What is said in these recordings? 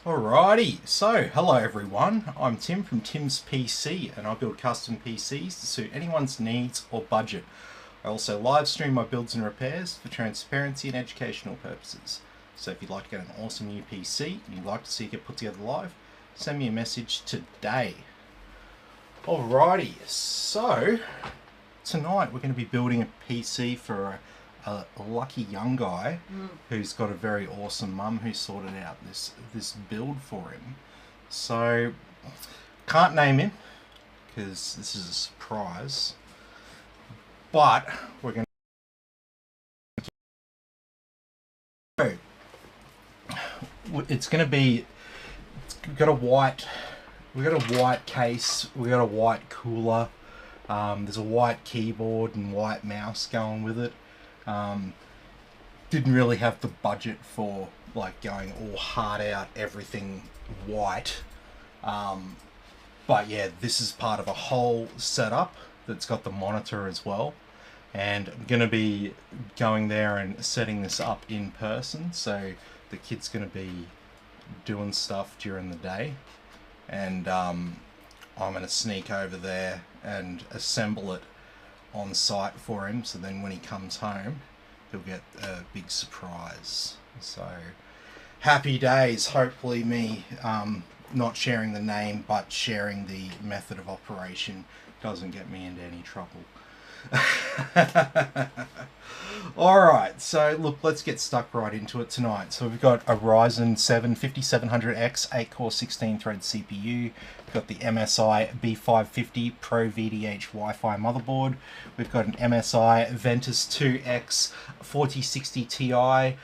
Alrighty, so hello everyone, I'm Tim from Tim's PC and I build custom PCs to suit anyone's needs or budget. I also live stream my builds and repairs for transparency and educational purposes. So if you'd like to get an awesome new PC and you'd like to see it get put together live, send me a message today. Alrighty, so tonight we're going to be building a PC for a lucky young guy who's got a very awesome mum who sorted out this build for him. So can't name him because this is a surprise, but we're going to it's going to be we've got a white case, we've got a white cooler, there's a white keyboard and white mouse going with it. Didn't really have the budget for like going all hard out, everything white. But yeah, this is part of a whole setup that's got the monitor as well. And I'm going to be going there and setting this up in person. So the kid's going to be doing stuff during the day. And I'm going to sneak over there and assemble it on site for him, so then when he comes home he'll get a big surprise. So happy days. Hopefully me not sharing the name but sharing the method of operation doesn't get me into any trouble. Alright, so look, let's get stuck right into it tonight. So we've got a Ryzen 7 5700X 8-core 16-thread CPU. We've got the MSI B550 Pro VDH Wi-Fi motherboard. We've got an MSI Ventus 2X 4060 Ti.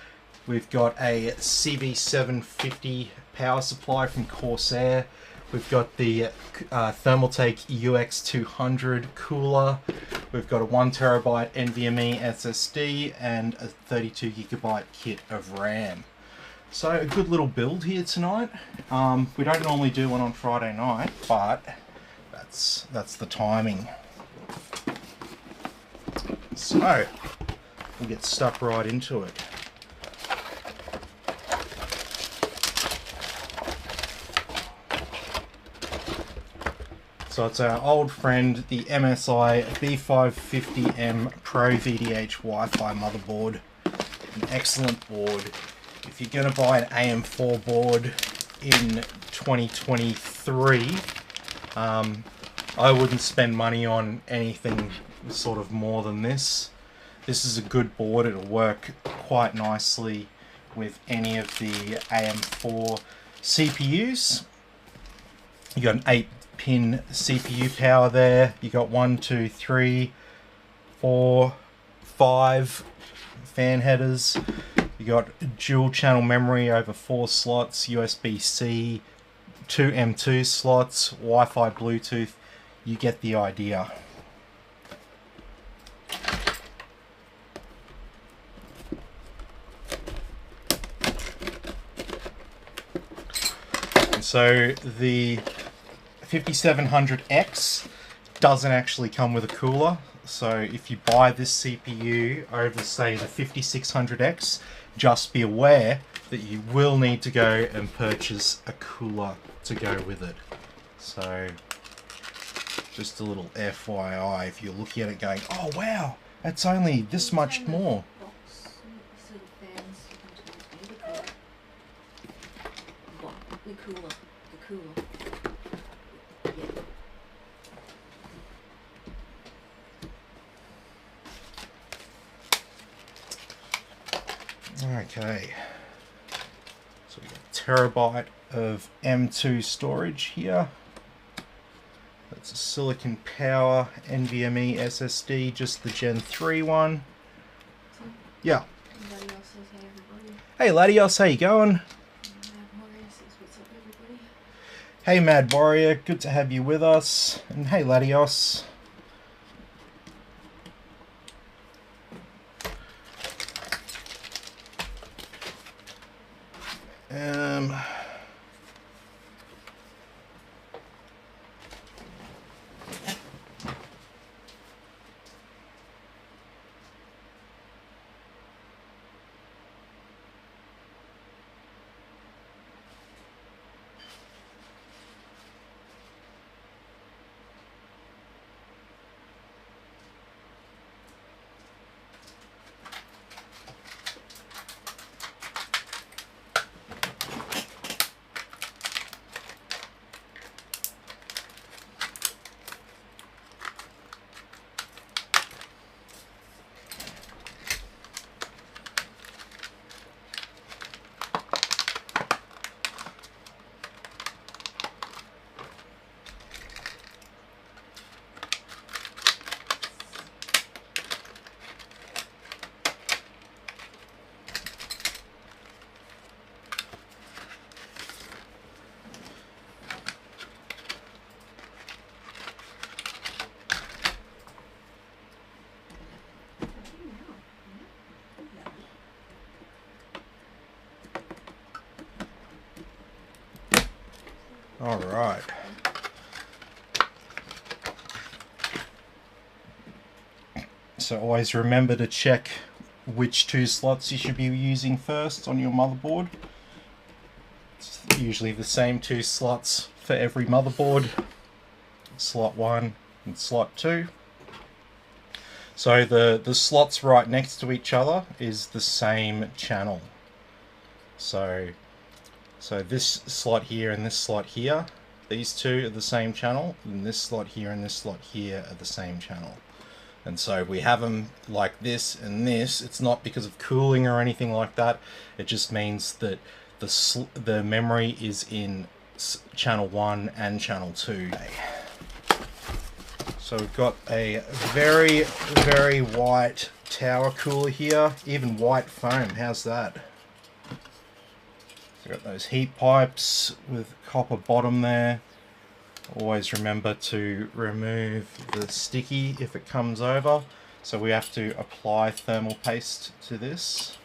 We've got a CV750 power supply from Corsair. We've got the Thermaltake UX200 cooler. We've got a 1TB NVMe SSD and a 32GB kit of RAM. So a good little build here tonight. We don't normally do one on Friday night, but that's the timing. So we'll get stuck right into it. So it's our old friend, the MSI B550M Pro VDH Wi-Fi motherboard. An excellent board. If you're going to buy an AM4 board in 2023, I wouldn't spend money on anything sort of more than this. This is a good board. It'll work quite nicely with any of the AM4 CPUs. You got an 8-pin CPU power there. You got 1, 2, 3, 4, 5 fan headers. You got dual channel memory over 4 slots, USB-C, 2 M2 slots, Wi-Fi, Bluetooth. You get the idea. And so the 5700X doesn't actually come with a cooler. So if you buy this CPU over, say, the 5600X, just be aware that you will need to go and purchase a cooler to go with it. So just a little FYI if you're looking at it going, oh wow, that's only this much more. The cooler. Okay, so we got a terabyte of M2 storage here. That's a silicon power NVMe SSD, just the Gen 3 one. Yeah. Hey Ladios, how you going? Hey Mad Warrior, good to have you with us. And hey Ladios. All right. So always remember to check which two slots you should be using first on your motherboard. It's usually the same two slots for every motherboard. Slot 1 and slot 2. So the slots right next to each other is the same channel. So this slot here and this slot here, these two are the same channel, and this slot here and this slot here are the same channel. And so we have them like this and this. It's not because of cooling or anything like that. It just means that the memory is in channel 1 and channel 2. So we've got a very, very white tower cooler here, even white foam. How's that? So we've got those heat pipes with copper bottom there. Always remember to remove the sticky if it comes over. So we have to apply thermal paste to this.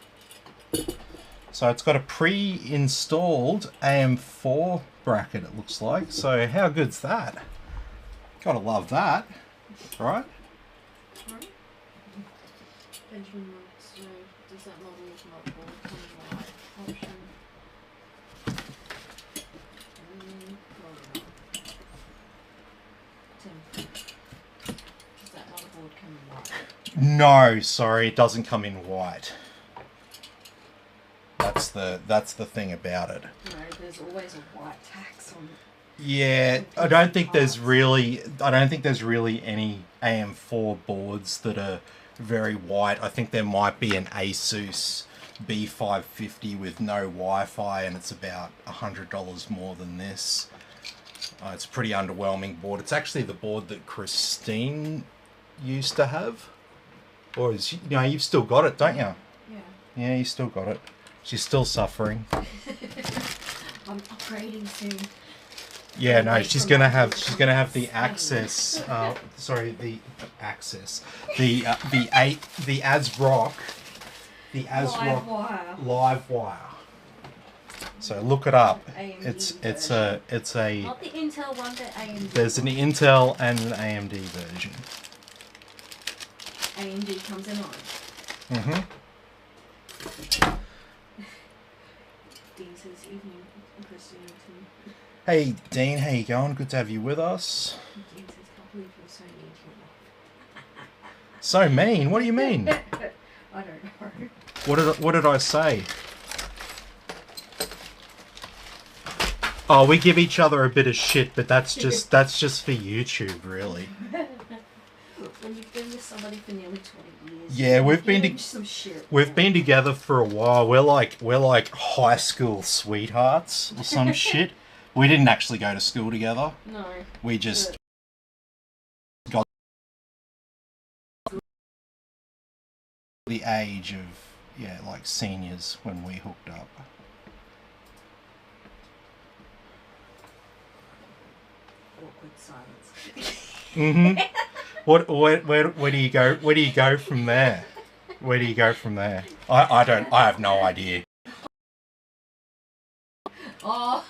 So it's got a pre-installed AM4 bracket, it looks like. So how good's that? Gotta love that, right? Right. Benjamin wants to know, does that model's motherboard come in white? Option. Tim, does that motherboard come in white? No, sorry, it doesn't come in white. That's the thing about it. No, there's always a white tax on it. Yeah, I don't think there's really any AM4 boards that are very white. I think there might be an Asus B550 with no Wi-Fi, and it's about $100 more than this. It's a pretty underwhelming board. It's actually the board that Christine used to have, or is you've still got it, don't you? Yeah. Yeah, you still got it. She's still suffering. I'm upgrading soon. Yeah, no, she's gonna have the access. The ASRock, live wire. So look it up. It's a not the Intel one, but AMD. There's an Intel and an AMD version. AMD comes in orange. Mm-hmm. Dean says evening, Christian. Hey Dean, how you going? Good to have you with us. Dean says, can't believe you're so mean to your wife. So mean? What do you mean? I don't know. What did I say? Oh, we give each other a bit of shit, but that's just for YouTube, really. When you've been with somebody for nearly 20 years. Yeah, we've been together for a while. We're like high school sweethearts or some shit. We didn't actually go to school together. No. We just got the age of like seniors when we hooked up. Awkward silence. Mhm. Where do you go? Where do you go from there? Where do you go from there? I have no idea. Oh,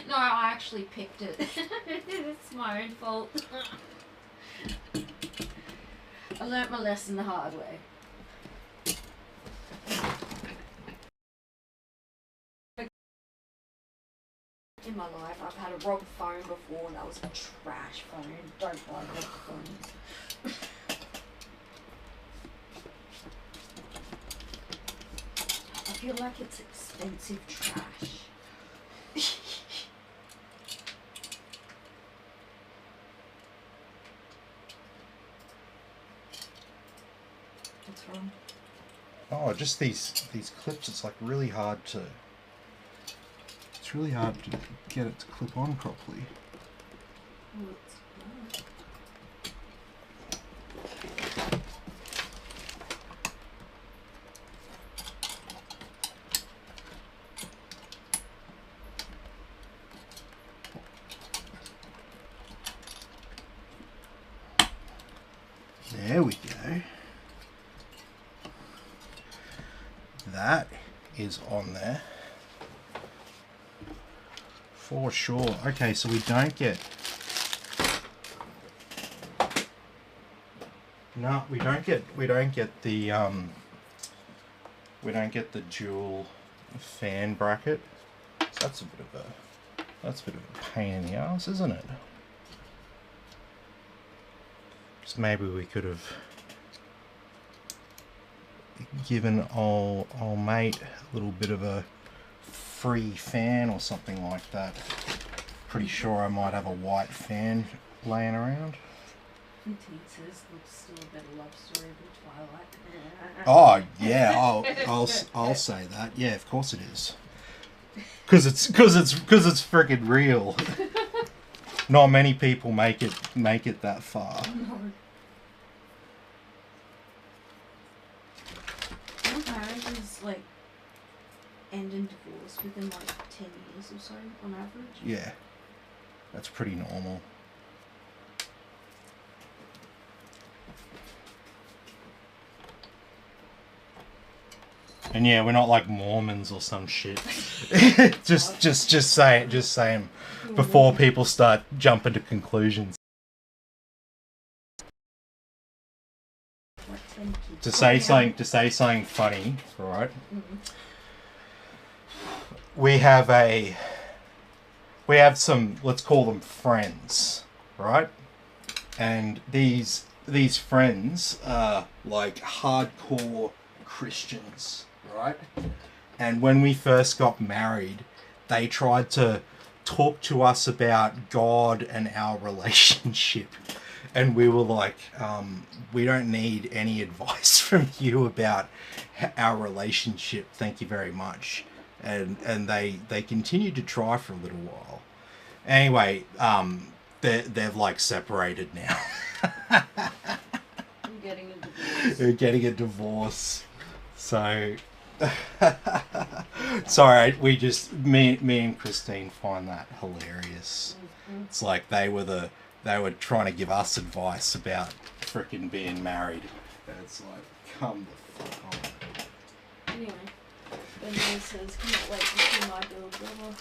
no, I actually picked it. It's my own fault. I learnt my lesson the hard way. In my life, I've had a robbed phone before, and that was a trash phone. Don't buy robbed phones. I feel like it's expensive trash. What's wrong? Oh, just these clips. It's like really hard to. It's really hard to get it to clip on properly. Oh, it's not. There we go. That is on there. For sure. Okay, so we don't get... No, we don't get the we don't get the dual fan bracket. So that's a bit of a pain in the ass, isn't it? Just maybe we could have given old mate a little bit of a free fan or something like that. Pretty sure I might have a white fan laying around. Says looks still a better love story than Twilight. Oh yeah, I'll say that. Yeah, of course it is. Because it's freaking real. Not many people make it that far. No. Some marriages like end in divorce within like 10 years or so on average. Yeah, that's pretty normal. And yeah, we're not like Mormons or some shit. just saying before people start jumping to conclusions. To say something funny, right? Mm-hmm. We have some, let's call them friends, right? And these friends are like hardcore Christians, right? And when we first got married, they tried to talk to us about God and our relationship. And we were like, we don't need any advice from you about our relationship. Thank you very much. And they continued to try for a little while. Anyway, they've like separated now. I'm getting a divorce. They're getting a divorce. So, sorry, me and Christine find that hilarious. Mm-hmm. It's like they were trying to give us advice about frickin' being married. And it's like, come the fuck on. Anyway, Benjamin says, cannot wait to see my build level.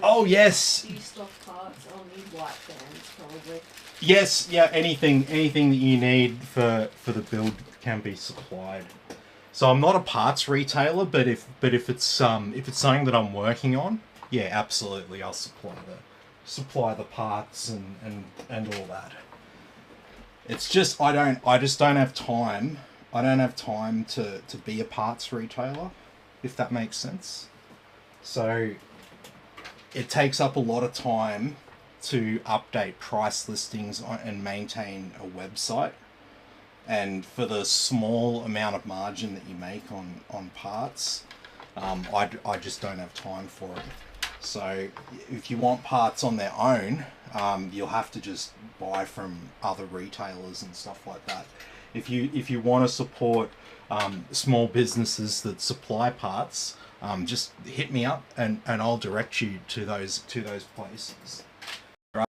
Oh yes. Do you stock parts? I'll need white fans probably. Yes, yeah. Anything that you need for the build can be supplied. So I'm not a parts retailer, but if it's something that I'm working on, yeah, absolutely, I'll supply the parts and all that. It's just I just don't have time. I don't have time to be a parts retailer, if that makes sense. So it takes up a lot of time to update price listings and maintain a website. And for the small amount of margin that you make on parts, I just don't have time for it. So if you want parts on their own, you'll have to just buy from other retailers and stuff like that. If you want to support small businesses that supply parts, just hit me up and I'll direct you to those places. Right?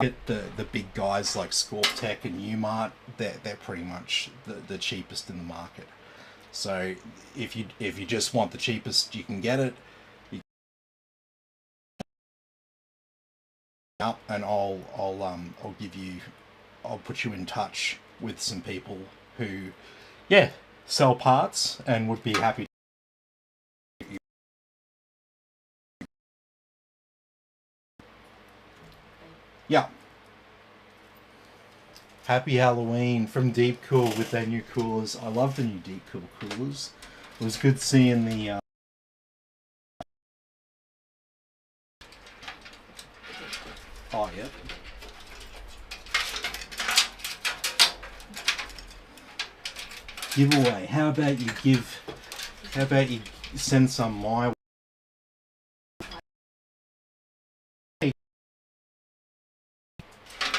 Get the big guys like Scorptech and Umart. They're pretty much the cheapest in the market. So if you just want the cheapest you can get it, up and I'll put you in touch with some people who sell parts and would be happy to. Yeah. Happy Halloween from Deep Cool with their new coolers. I love the new Deep Cool coolers. It was good seeing the oh, yep. Giveaway. How about you send some my way?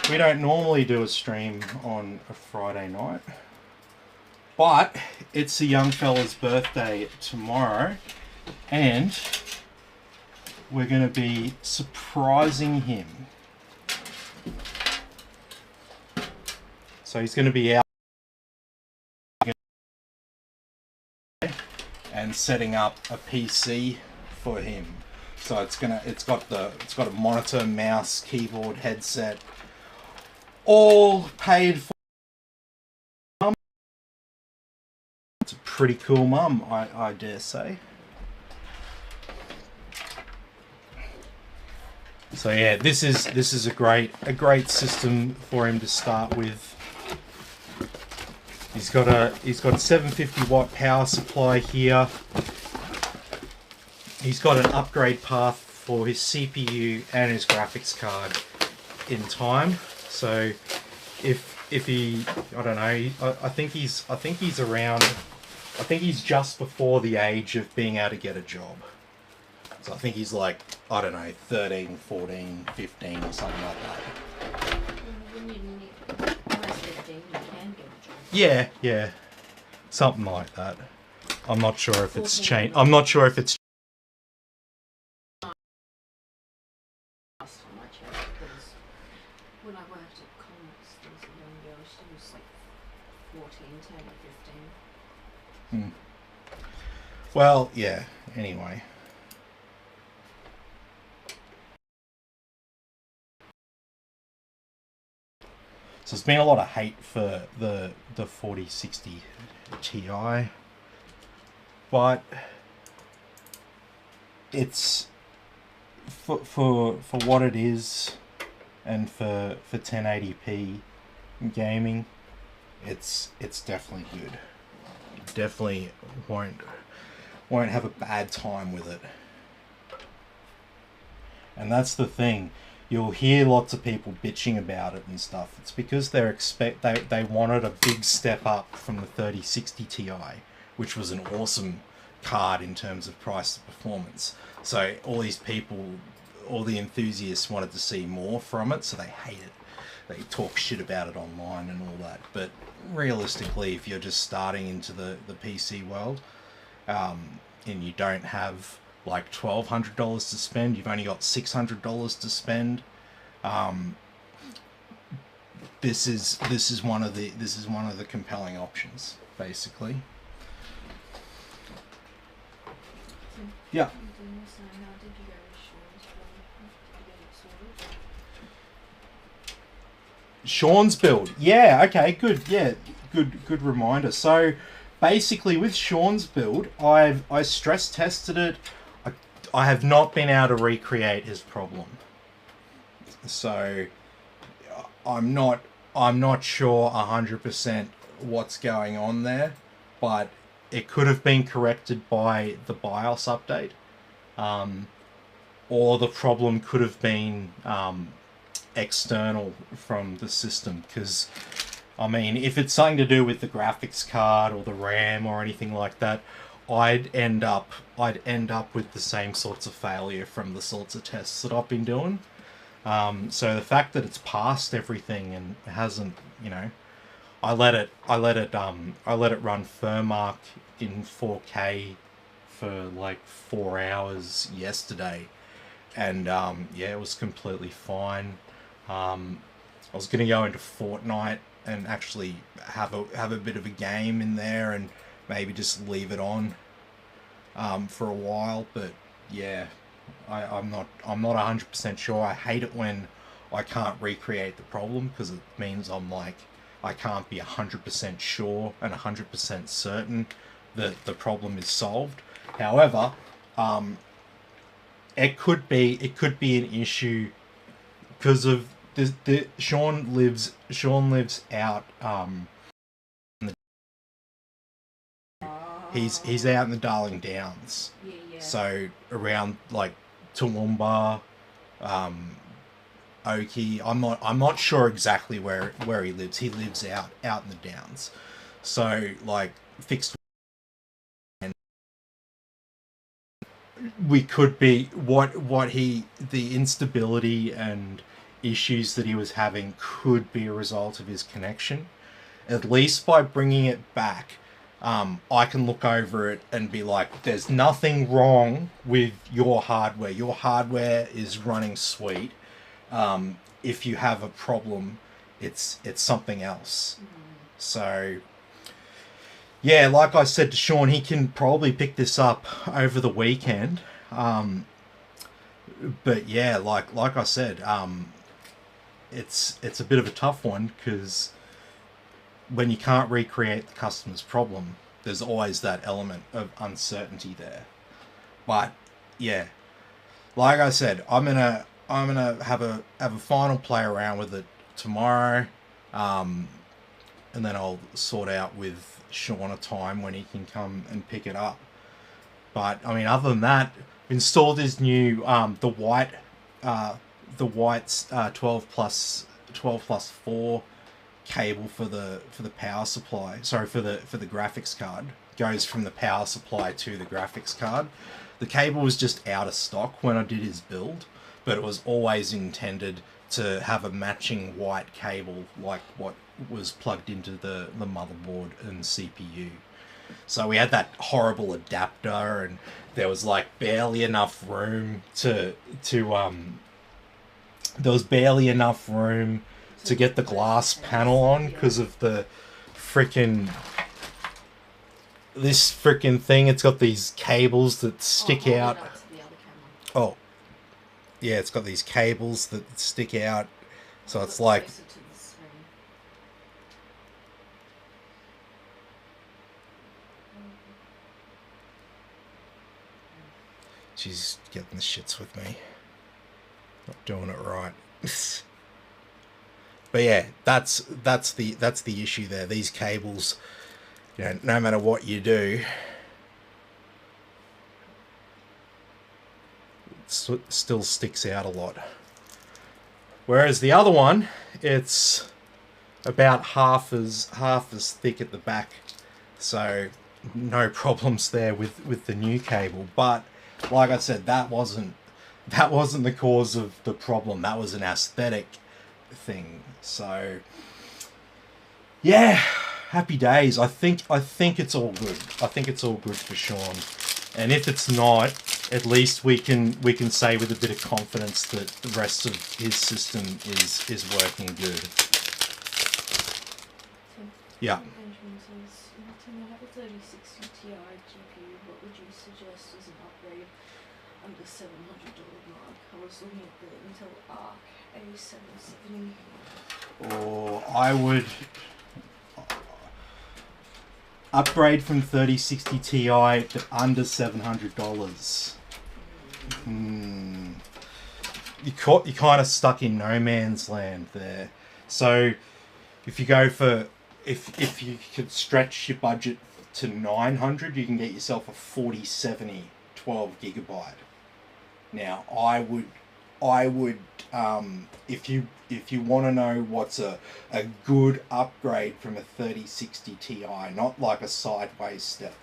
We don't normally do a stream on a Friday night, but it's the young fella's birthday tomorrow, and we're going to be surprising him. So he's going to be out and setting up a PC for him. So it's got a monitor, mouse, keyboard, headset, all paid for. It's a pretty cool mum, I dare say. So yeah, this is a great system for him to start with. He's got a 750 watt power supply here. He's got an upgrade path for his CPU and his graphics card in time. So if he, I don't know, I think he's around, I think he's just before the age of being able to get a job. So I think he's like, I don't know, 13, 14, 15 or something like that. Yeah. Something like that. I'm not sure if it's changed. I'm not sure if it's when I worked at Comics, there was a young girl, she was like 14, turning 15. Well, yeah, anyway. So there's been a lot of hate for the 4060 Ti, but it's for what it is, and for 1080p gaming, it's definitely good. Definitely won't have a bad time with it. And that's the thing. You'll hear lots of people bitching about it and stuff. It's because they wanted a big step up from the 3060 Ti, which was an awesome card in terms of price to performance. So all these people, all the enthusiasts wanted to see more from it, so they hate it. They talk shit about it online and all that. But realistically, if you're just starting into the PC world, and you don't have like $1,200 to spend, you've only got $600 to spend. This is one of the compelling options, basically. Yeah. Sean's build. Yeah, okay, good. Yeah, good reminder. So basically with Sean's build, I stress tested it. I have not been able to recreate his problem. So I'm not sure 100% what's going on there, but it could have been corrected by the BIOS update. Or the problem could have been external from the system, because I mean, if it's something to do with the graphics card or the RAM or anything like that, I'd end up with the same sorts of failure from the sorts of tests that I've been doing. So the fact that it's passed everything and hasn't, I let it run Firmark in 4K for like 4 hours yesterday, and yeah, it was completely fine. I was gonna go into Fortnite and actually have a bit of a game in there and maybe just leave it on for a while, but yeah, I'm not 100% sure. I hate it when I can't recreate the problem, because it means I can't be 100% sure and 100% certain that the problem is solved. However, it could be an issue because of Sean lives out. He's out in the Darling Downs. Yeah. So around like Toowoomba, Oakey. I'm not sure exactly where he lives. He lives out in the Downs. So like fixed. We could be the instability and issues that he was having could be a result of his connection. At least by bringing it back, I can look over it and be like, there's nothing wrong with your hardware. Your hardware is running sweet. If you have a problem, it's something else. So yeah, like I said to Sean, he can probably pick this up over the weekend. but yeah, like I said, it's a bit of a tough one because when you can't recreate the customer's problem, there's always that element of uncertainty there. But yeah, like I said, I'm gonna have a final play around with it tomorrow, and then I'll sort out with Sean a time when he can come and pick it up. But I mean, other than that, installed his new the white's 12+4 cable for the power supply. Sorry, for the graphics card. Goes from the power supply to the graphics card. The cable was just out of stock when I did his build, but it was always intended to have a matching white cable like what was plugged into the motherboard and CPU. So we had that horrible adapter, and there was like barely enough room to there was barely enough room to get the glass panel on because of the freaking this freaking thing. It's got these cables that stick out. Oh, yeah, it's got these cables that stick out. So it's like she's getting the shits with me. Not doing it right. But yeah, that's the issue there. These cables, you know, no matter what you do, it still sticks out a lot. Whereas the other one, it's about half as thick at the back, so no problems there with the new cable. But like I said, that wasn't the cause of the problem. That was an aesthetic thing. So yeah, happy days. I think it's all good. I think it's all good for Sean. And if it's not, at least we can say with a bit of confidence that the rest of his system is working good. Yeah. Benjamin says, Tim, I have a 3060 Ti GPU. What would you suggest as an upgrade under $700 mark? I was looking at the Intel Arc A770. Or I would upgrade from 3060 Ti to under $700. You're kind of stuck in no man's land there. So if you go for if you could stretch your budget to 900, you can get yourself a 4070 12 gigabyte. Now I would if you want to know what's a good upgrade from a 3060 Ti, not like a sideways step.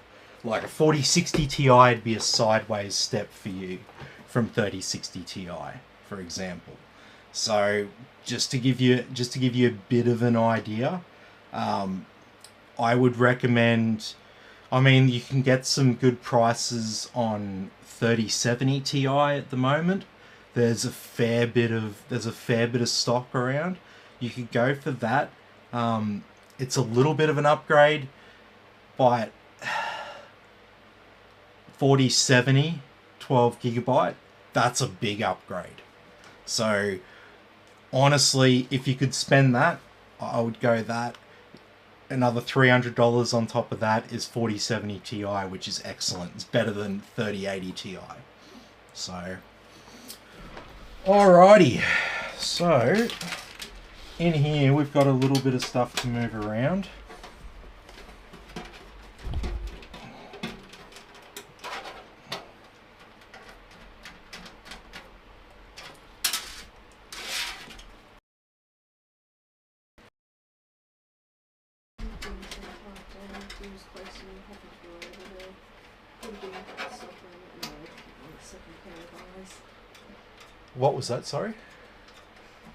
Like a 4060 Ti would be a sideways step for you from 3060 Ti, for example. So just to give you a bit of an idea, I would recommend. I mean, you can get some good prices on 3070 Ti at the moment. There's a fair bit of stock around. You could go for that. It's a little bit of an upgrade, but 4070 12 gigabyte, that's a big upgrade. So honestly, if you could spend that, I would go that. Another $300 on top of that is 4070 Ti, which is excellent. It's better than 3080 Ti. So alrighty, so in here we've got a little bit of stuff to move around. What was that, sorry?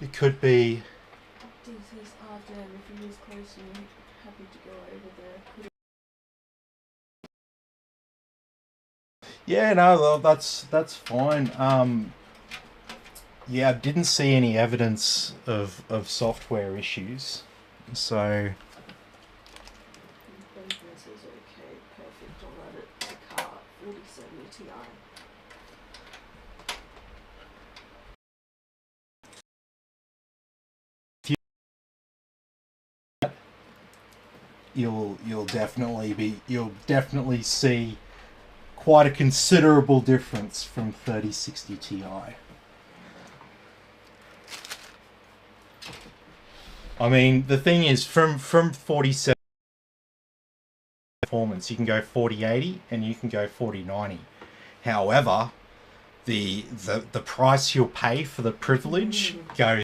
It could be... Dean says, Dan, if he is close and you're happy to go over there. Yeah, no, that's fine. Yeah, I didn't see any evidence of software issues, so... Benjamin says, okay, perfect, I'll add it to cart, 4070 Ti. you'll definitely see quite a considerable difference from 3060 Ti. I mean, the thing is, from 47 performance, you can go 4080 and you can go 4090. However, the price you'll pay for the privilege goes.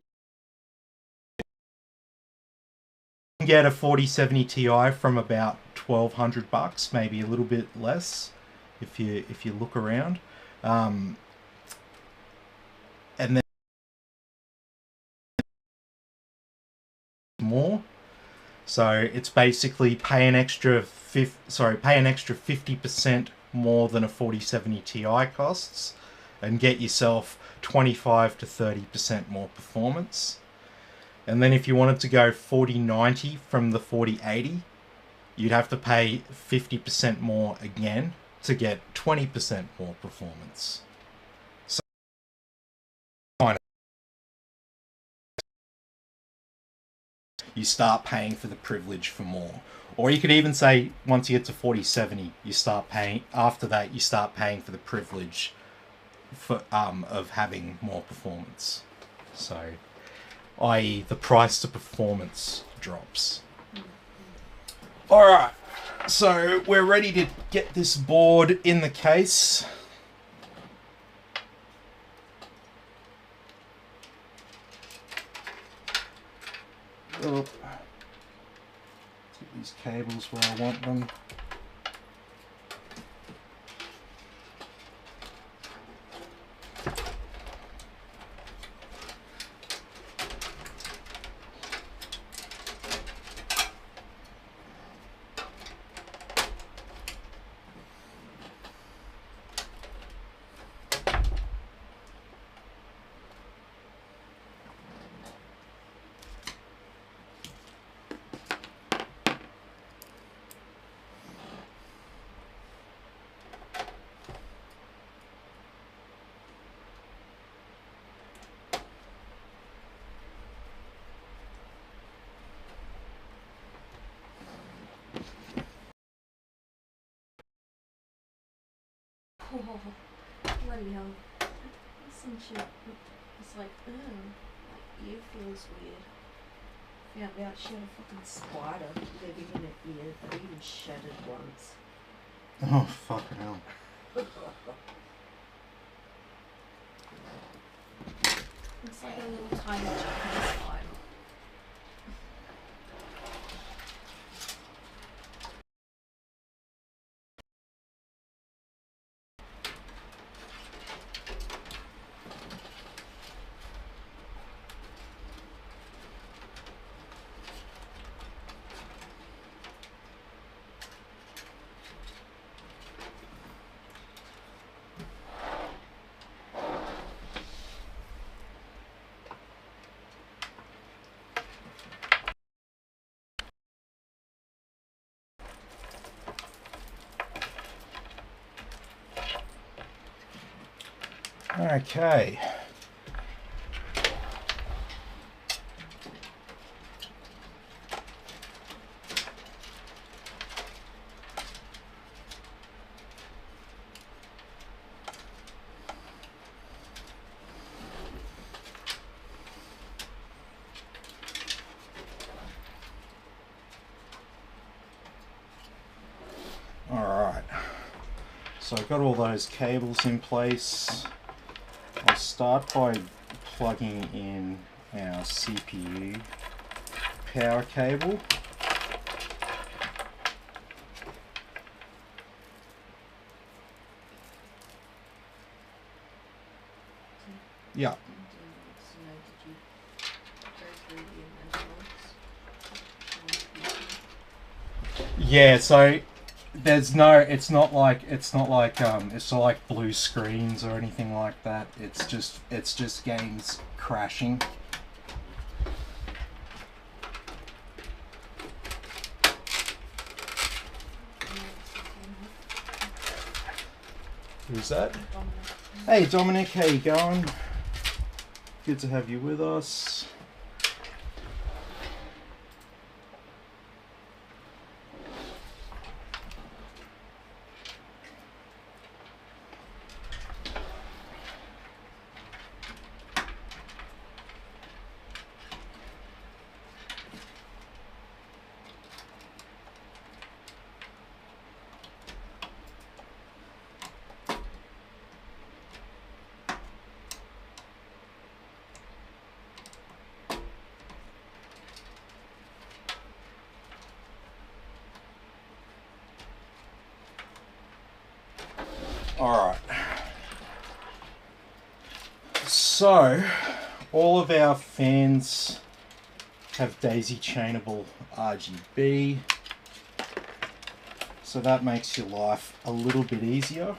You can get a 4070 Ti from about $1,200, maybe a little bit less, if you look around, and then more. So it's basically pay an extra 50% more than a 4070 Ti costs, and get yourself 25 to 30% more performance. And then if you wanted to go 4090 from the 4080, you'd have to pay 50% more again to get 20% more performance. So you start paying for the privilege for more. Or you could even say, once you get to 4070, you start paying. After that, you start paying for the privilege for of having more performance. So, i.e., the price to performance drops. All right, so we're ready to get this board in the case. Oh. Put these cables where I want them. Oh, bloody hell. Some shit. It's like, ugh. My ear feels weird. Found out she had a fucking spider living in her ear that even shattered once. Oh, fucking hell. It's like a little tiny Japanese spider. Okay. Alright, so I've got all those cables in place. I'll start by plugging in our CPU power cable. Yeah. Yeah, so there's no, it's not like blue screens or anything like that. It's just games crashing. Who's that? Hey Dominic, how you going? Good to have you with us. Alright. So, all of our fans have daisy chainable RGB. So that makes your life a little bit easier.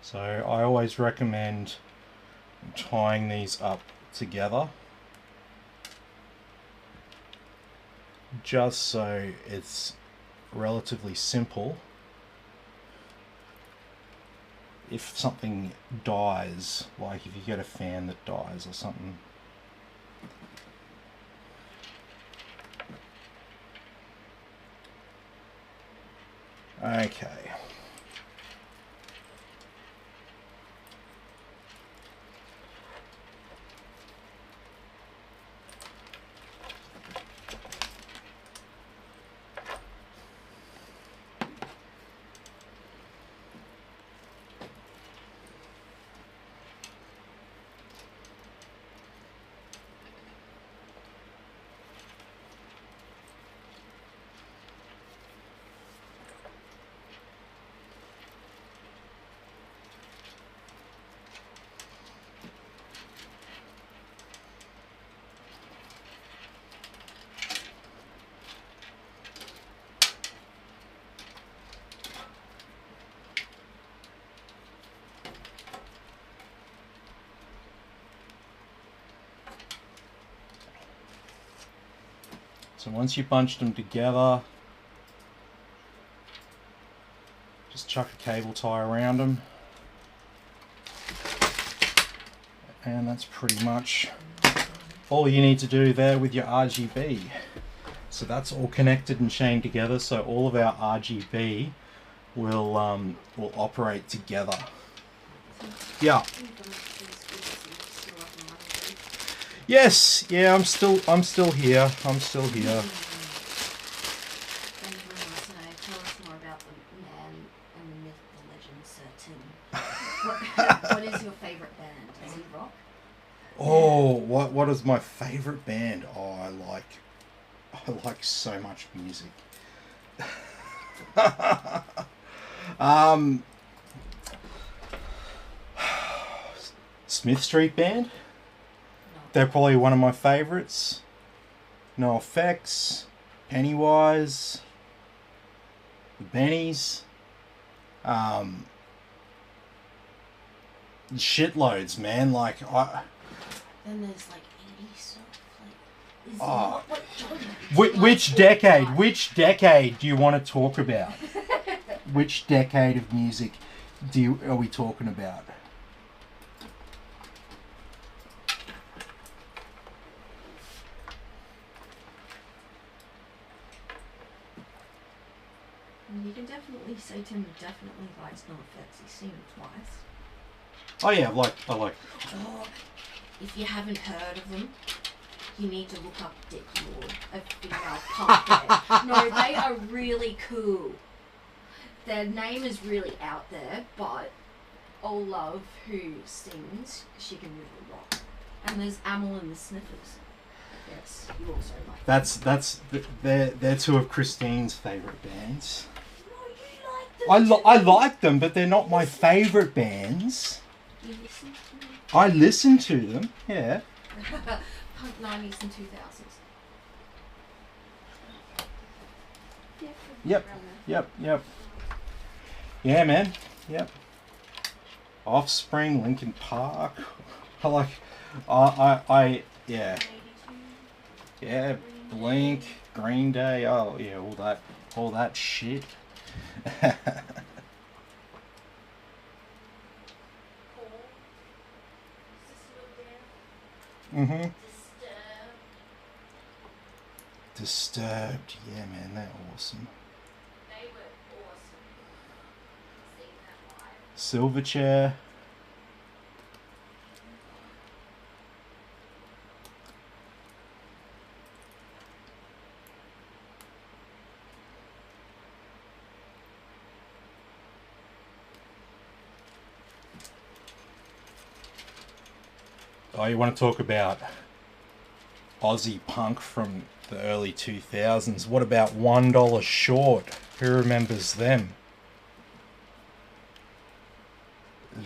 So I always recommend tying these up together just so it's relatively simple. If something dies, like if you get a fan that dies or something. Okay. So once you bunched them together, just chuck a cable tie around them. And that's pretty much all you need to do there with your RGB. So that's all connected and chained together, so all of our RGB will operate together. Yeah. Yes, yeah, I'm still here. I'm still here. Tell us more about the man and the myth, the legend, Sir Tim. What is your favourite band? Is he rock? Oh, what is my favourite band? Oh, I like so much music. Smith Street Band. They're probably one of my favourites. No Effects, Pennywise, the Bennies, shitloads, man. Like Then there's like 80 stuff. Which decade? Which decade do you want to talk about? Which decade of music are we talking about? You can definitely say Tim definitely likes No Effects. He's seen it twice. Oh yeah, I like. Oh, if you haven't heard of them, you need to look up Dick Lord, a female punk band. No, they are really cool. Their name is really out there, but old love who sings, she can really rock. And there's Amel and the Sniffers. Yes, you also like them. They're two of Christine's favourite bands. No, you like them. I like them, but they're not my favourite bands. You listen to them? I listen to them, yeah. Punk 90s and 2000s. Yep. Yeah, man. Yep. Offspring, Linkin Park. I yeah. Yeah, Blink. Green Day. Oh yeah, all that shit. Mhm. Disturbed. Yeah, man, they're awesome. They were awesome. Seeing that live. Silverchair. Oh, you want to talk about Aussie punk from the early 2000s? What about $1 Short? Who remembers them?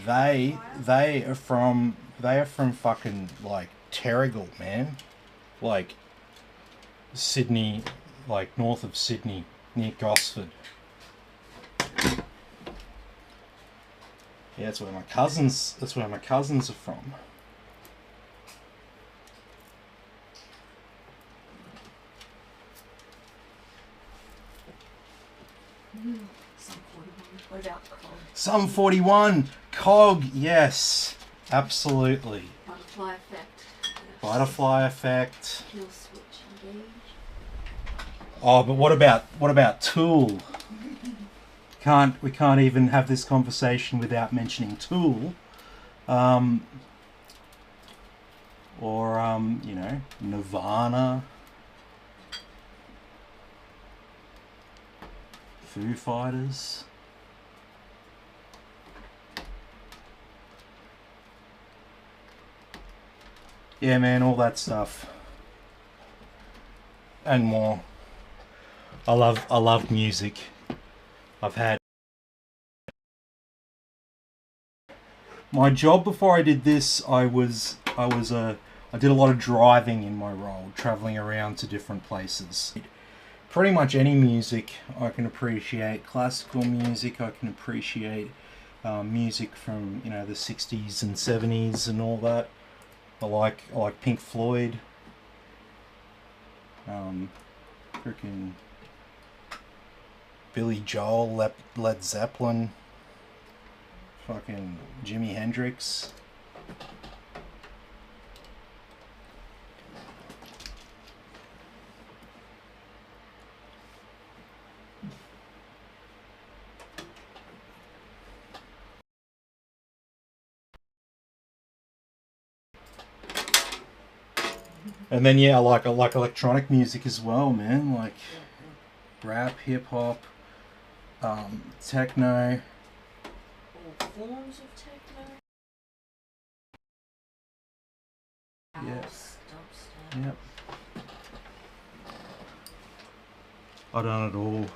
They are from fucking like Terrigal, man. Like Sydney, like north of Sydney, near Gosford. Yeah, that's where my cousins are from. Some 41. What about Cog? Some 41 Cog, yes, absolutely. Butterfly Effect. Butterfly Effect. Kill Switch Engage. Oh, but what about Tool? We can't even have this conversation without mentioning Tool. Or you know, Nirvana, Foo Fighters. Yeah, man, all that stuff and more. I love music. I've had my job before I did this. I did a lot of driving in my role, traveling around to different places. Pretty much any music I can appreciate. Classical music I can appreciate. Music from, you know, the 60s and 70s and all that. I like Pink Floyd. Freaking Billy Joel, Led Zeppelin, fucking Jimi Hendrix. And then yeah, I like electronic music as well, man. Like rap, hip hop, techno. All forms of techno. Yeah. House, dubstep. Yep. I done it all.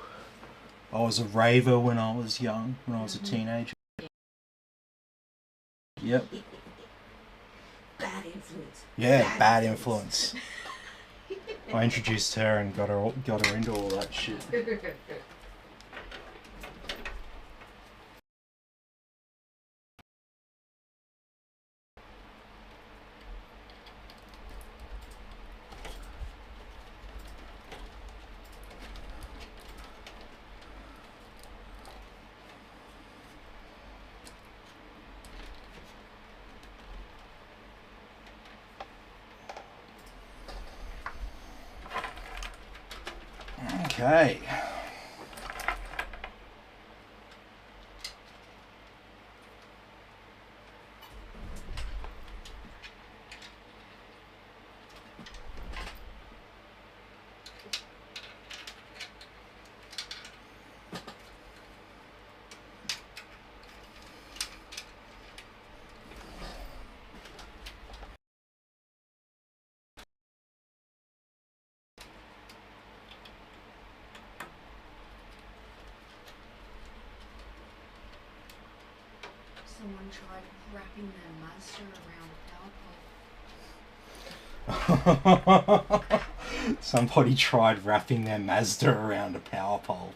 I was a raver when I was young, when I was a teenager. Yep. Bad influence. Yeah, bad influence. I introduced her and got her into all that shit. Okay. Someone tried wrapping their Mazda around a power pole. Somebody tried wrapping their Mazda around a power pole.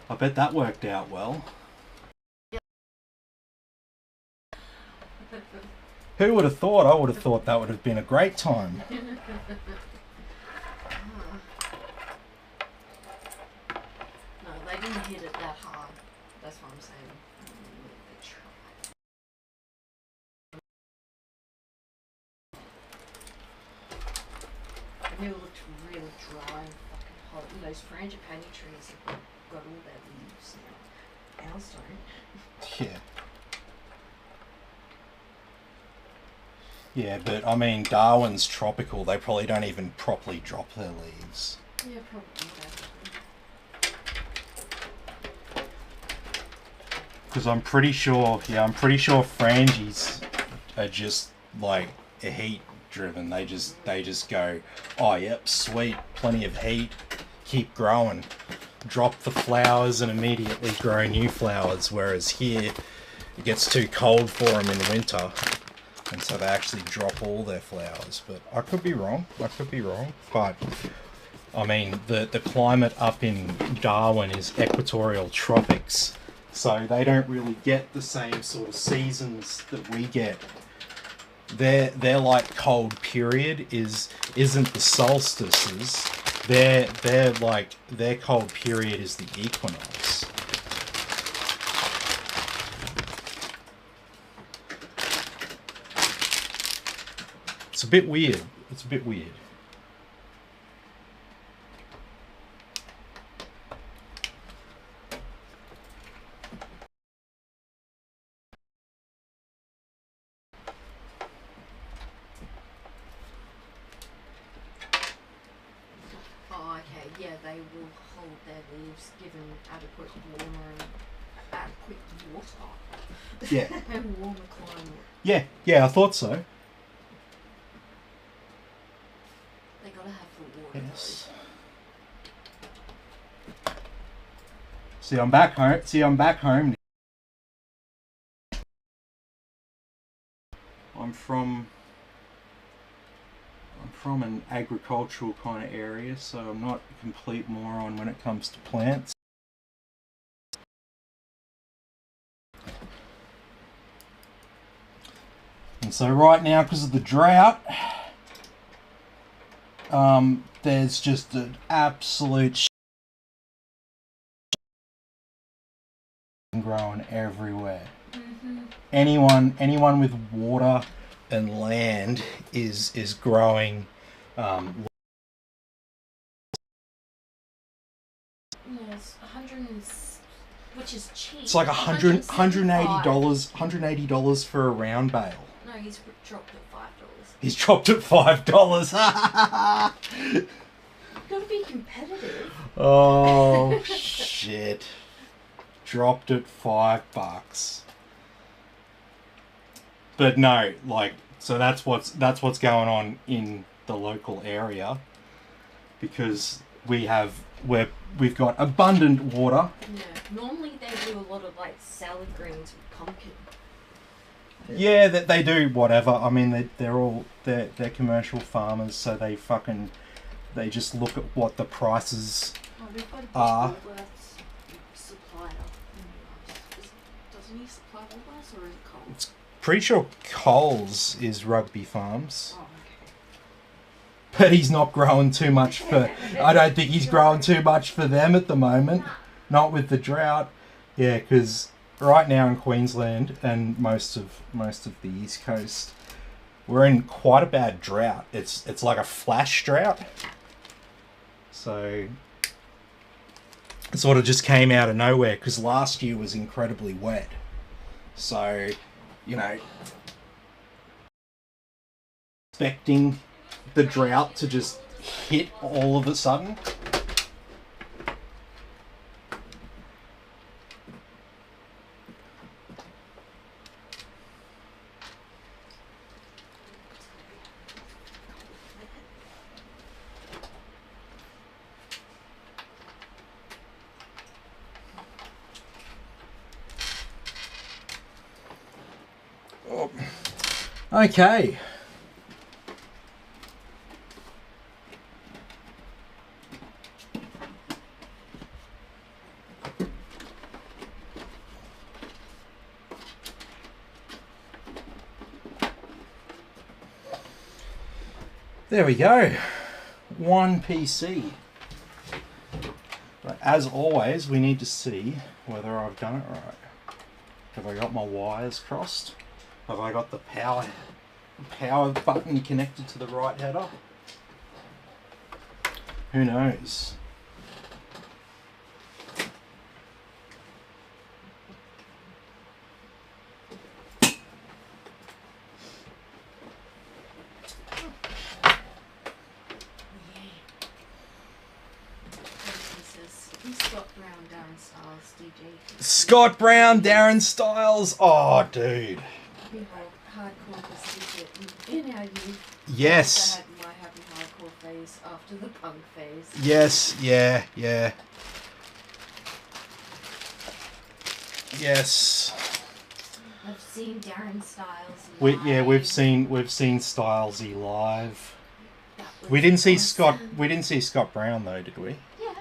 I bet that worked out well. Who would have thought? I would have thought that would have been a great time. hit it that hard. That's what I'm saying. They try. And it looked really dry and fucking hot. And those frangipani trees have got all their leaves now. Ours don't. Yeah. Yeah, but I mean, Darwin's tropical. They probably don't even properly drop their leaves. Yeah, probably. Because I'm pretty sure frangies are just like heat driven. They just go, oh yep, sweet, plenty of heat, keep growing, drop the flowers and immediately grow new flowers. Whereas here, it gets too cold for them in winter, and so they actually drop all their flowers. But I could be wrong. But I mean, the climate up in Darwin is equatorial tropics. So they don't really get the same sort of seasons that we get. Their like cold period isn't the solstices. Their cold period is the equinox. It's a bit weird. Yeah, they will hold their leaves given adequate water. Yeah. And warmer climate. Yeah, I thought so. They gotta have the water. Yes. See, I'm back home. I'm from an agricultural kind of area, so I'm not a complete moron when it comes to plants. And so right now, because of the drought, there's just an absolute growing everywhere. Mm-hmm. Anyone with water and land is growing. Yes, which is cheap. It's like $180 for a round bale. No, he's dropped at $5. He's dropped at $5. Gotta be competitive. Oh shit! Dropped at $5. But no, like, so that's what's going on in the local area, because we've got abundant water. Yeah, normally they do a lot of like salad greens with pumpkin. Yeah, that they do whatever. I mean, they're commercial farmers, so they just look at what the prices are. Supplier. Doesn't he supply Woolworths, or is it Coles? Pretty sure Coles is Rugby Farms. Oh, okay. But he's not growing too much for... I don't think he's growing too much for them at the moment. Not with the drought. Yeah, because right now in Queensland and most of the East Coast, we're in quite a bad drought. It's like a flash drought. So it sort of just came out of nowhere, because last year was incredibly wet. So, you know, expecting the drought to just hit all of a sudden. Oh. Okay. There we go. One PC. as always, we need to see whether I've done it right. Have I got my wires crossed? Have I got the power button connected to the right header? Who knows? Scott Brown, Darren Styles. Oh, dude. We had hardcore was in our youth. Yes. I had my happy hardcore phase after the punk phase. Yes. Yeah. Yeah. Yes. I've seen Darren Styles live. We've seen Stylesy live. We didn't see Scott. We didn't see Scott Brown though, did we? Yeah.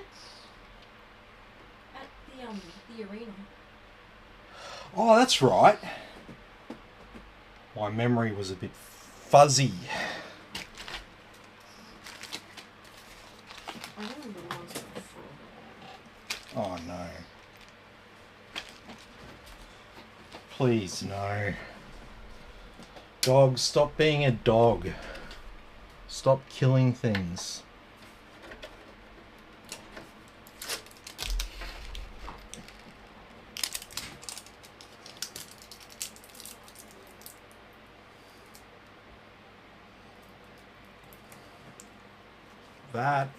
At the arena. Oh, that's right. My memory was a bit fuzzy. I remember the ones before. Oh no. Please no. Dog, stop being a dog. Stop killing things. That.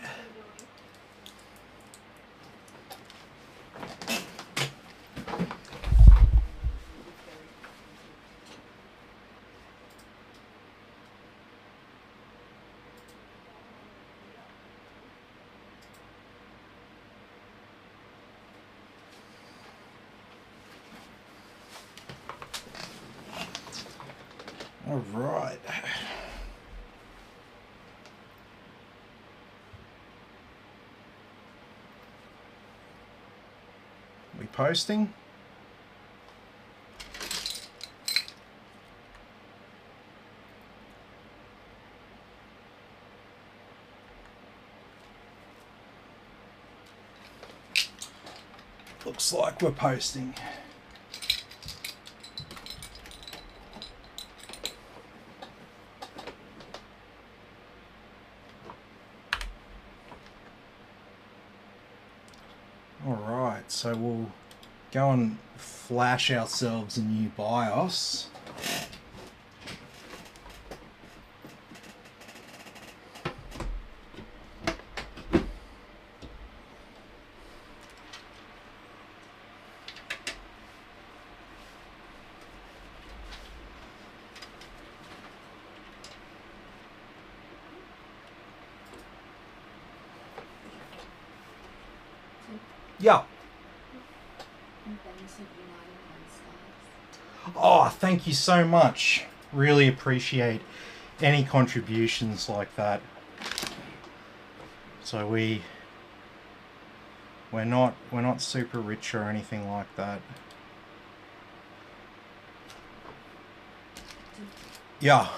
All right. We posting? Looks like we're posting. Alright, so we'll go and flash ourselves a new BIOS. Yeah. Oh, thank you so much. Really appreciate any contributions like that. So we're not super rich or anything like that. Yeah.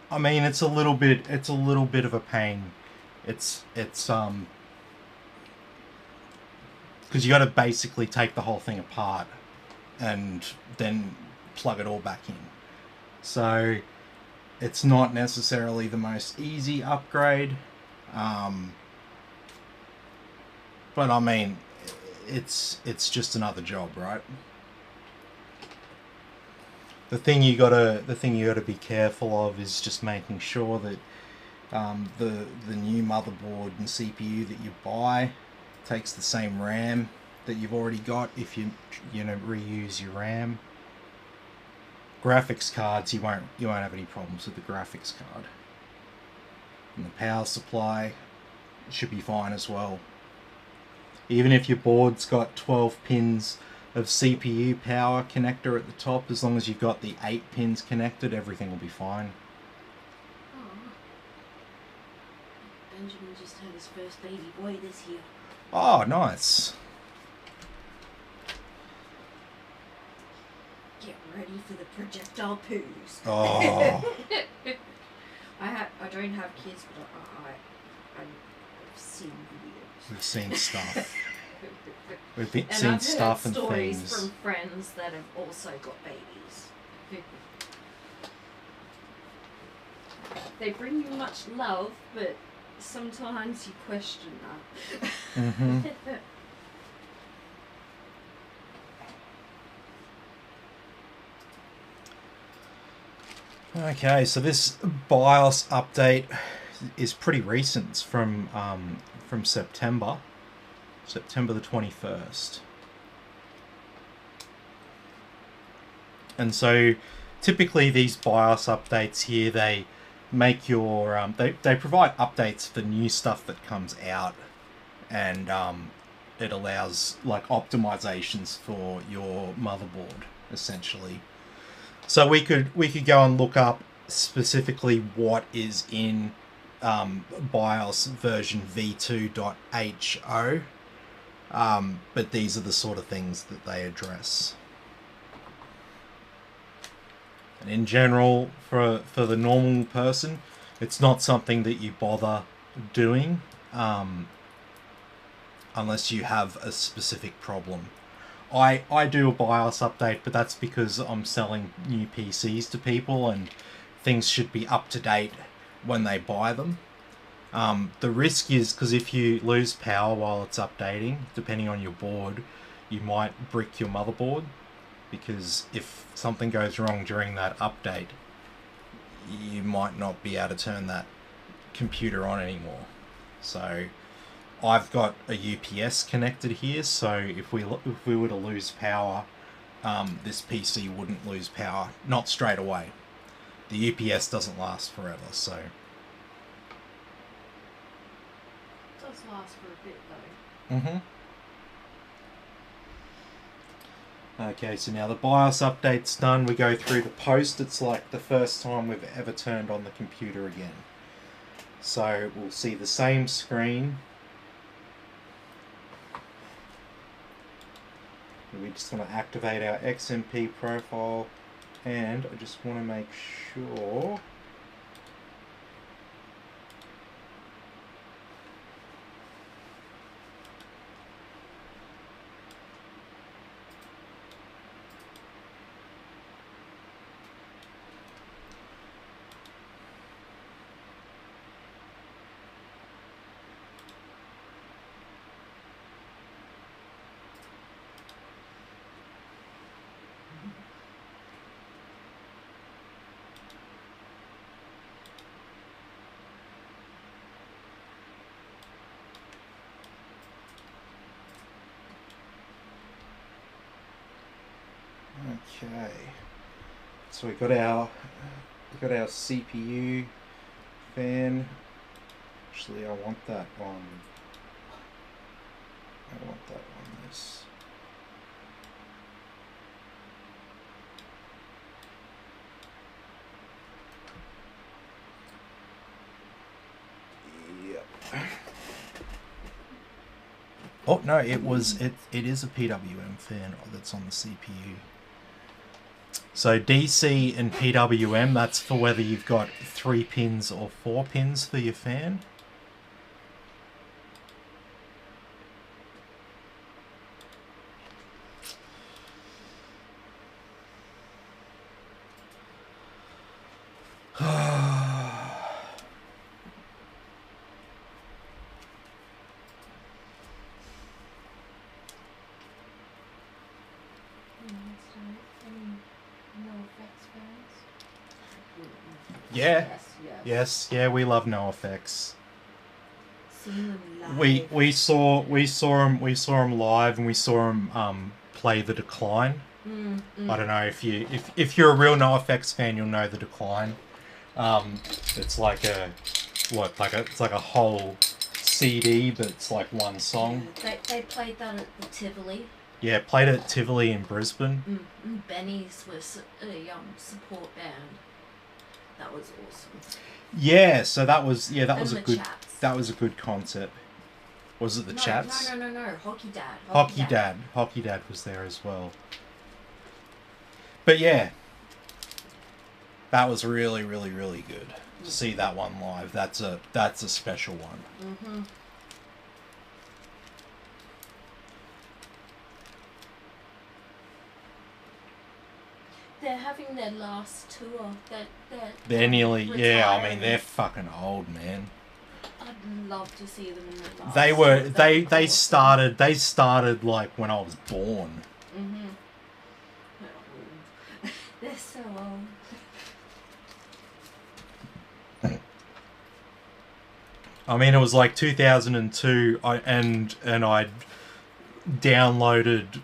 I mean, it's a little bit of a pain. It's because you got to basically take the whole thing apart and then plug it all back in. So it's not necessarily the most easy upgrade. But I mean, it's just another job, right? The thing you gotta be careful of is just making sure that the new motherboard and CPU that you buy takes the same RAM that you've already got. If you reuse your RAM, graphics cards, you won't have any problems with the graphics card, and the power supply should be fine as well. Even if your board's got 12 pins of CPU power connector at the top, as long as you've got the 8 pins connected, everything will be fine. Oh. Benjamin just had his first baby boy this year. Oh, nice. Get ready for the projectile poos. Oh. I don't have kids, but I've seen videos. We've seen stuff. We've And seen I've stuff heard and stories things. from friends that have also got babies. They bring you much love, but sometimes you question that. Mm-hmm. Okay, so this BIOS update is pretty recent. It's from September the 21st. And so typically these BIOS updates here, they make your they provide updates for new stuff that comes out, and it allows like optimizations for your motherboard essentially. So we could go and look up specifically what is in BIOS version v2.ho, but these are the sort of things that they address. And in general, for the normal person, it's not something that you bother doing unless you have a specific problem. I do a BIOS update, but that's because I'm selling new PCs to people and things should be up to date when they buy them. The risk is because if you lose power while it's updating, depending on your board, you might brick your motherboard, because if something goes wrong during that update, you might not be able to turn that computer on anymore. So I've got a UPS connected here, so if we were to lose power, this PC wouldn't lose power, not straight away. The UPS doesn't last forever, so. It does last for a bit though. Mm-hmm. Okay, so now the BIOS update's done. We go through the post. It's like the first time we've ever turned on the computer again. So we'll see the same screen. We just want to activate our XMP profile, and I just want to make sure okay. So we got our CPU fan. Actually, I want that on this. Yep. Oh no, it is a PWM fan that's on the CPU. So DC and PWM, that's for whether you've got 3 pins or 4 pins for your fan. Yeah. Yes, yeah, we love NoFX. Seeing them live. We saw him live, and we saw him play The Decline. I don't know if you're a real NoFX fan, you'll know The Decline. It's like it's like a whole CD, but it's like one song. They played that at the Tivoli. Yeah, played at Tivoli in Brisbane. Benny's was a support band. That was awesome. Yeah, so that was a good Chats. that was a good concept. Was it the Chats? No. Hockey Dad. Hockey Dad was there as well. But yeah, that was really, really, really good to see that one live. That's a special one. Mm-hmm. They're having their last tour. They're nearly, yeah. I mean, retiring. they're fucking old, man. I'd love to see them in the last. They were tour. they That'd be awesome. started like when I was born. Mm-hmm. Oh, they're so old. I mean, it was like 2002, and I downloaded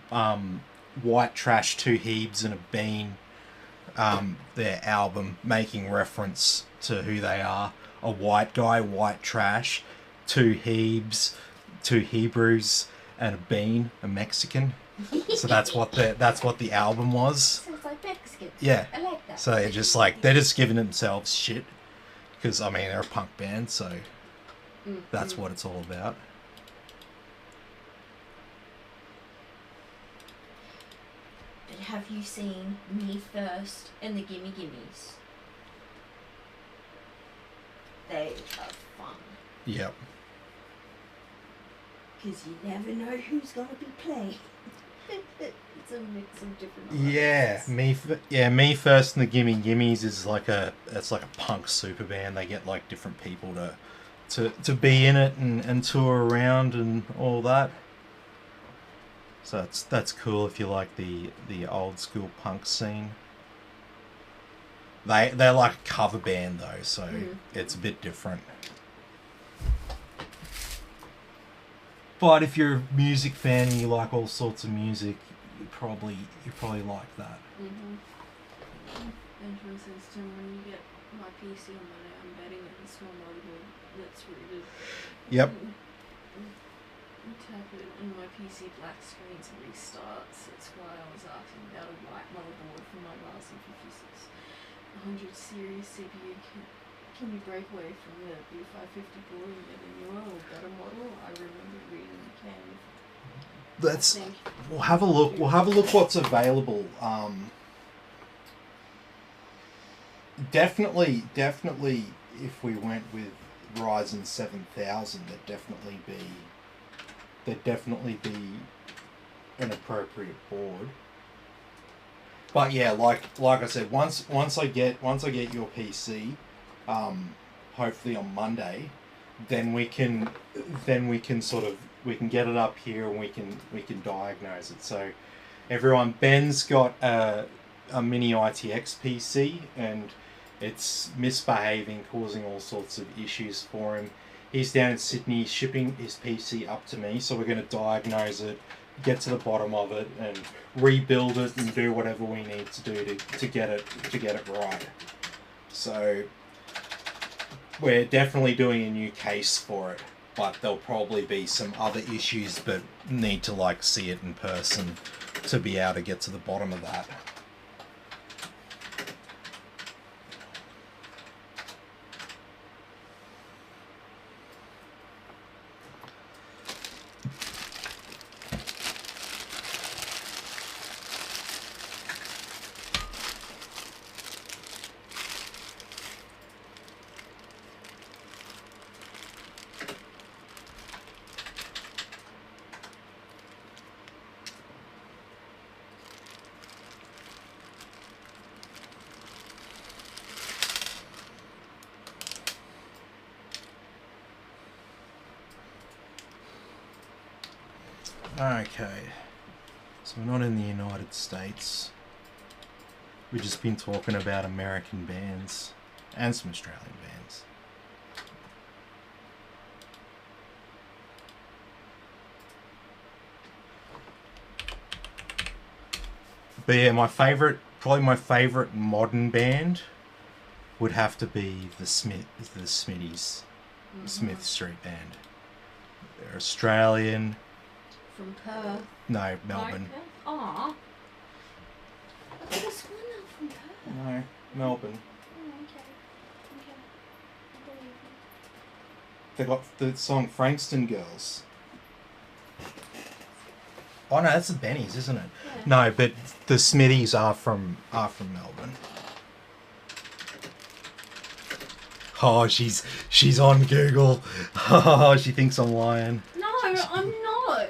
White Trash, Two Hebes and a Bean, their album, making reference to who they are. A white guy, white trash, two Hebes, two Hebrews, and a bean, a Mexican. So that's what the album was. Sounds like Mexican. Yeah. I like that. So they're just giving themselves shit, because I mean they're a punk band, so that's what it's all about. But have you seen Me First and the Gimme Gimmes? They are fun. Yep. Because you never know who's going to be playing. It's a mix of different Yeah, artists. Me First and the Gimme Gimmes is like a punk super band. They get like different people to be in it and tour around and all that. So that's cool if you like the old school punk scene. They're like a cover band though, so it's a bit different. But if you're a music fan and you like all sorts of music, you probably like that. Benjamin says, Tim, when you get my PC on Monday, I'm betting it's a small motherboard that's rooted. Yep. Tap it and my PC black screens and restarts. That's why I was asking about a white motherboard for my Ryzen 5600 series CPU. Can you break away from the B550 board and get a newer or better model? I remember reading you can. We'll have a look. We'll have a look what's available. Definitely, if we went with Ryzen 7000, there'd definitely be an appropriate board. But yeah, like I said, once I get your PC, hopefully on Monday, then we can get it up here and we can diagnose it. So everyone, Ben's got a mini ITX PC and it's misbehaving, causing all sorts of issues for him. He's down in Sydney shipping his PC up to me, so we're going to diagnose it, get to the bottom of it, and rebuild it and do whatever we need to do to get it right. So we're definitely doing a new case for it, but there'll probably be some other issues, but need to see it in person to be able to get to the bottom of that. Okay, so we're not in the United States. We've just been talking about American bands and some Australian bands. But yeah, probably my favorite modern band would have to be the Smitties, Smith Street Band. They're Australian. From Perth. No, Melbourne. Aww. I could have sworn that from Perth. No, Melbourne. Oh, okay. I believe you. They got the song Frankston Girls. Oh no, that's the Bennies, isn't it? Yeah. No, but the Smithies are from Melbourne. Oh, she's on Google. Oh, she thinks I'm lying. No, I'm not.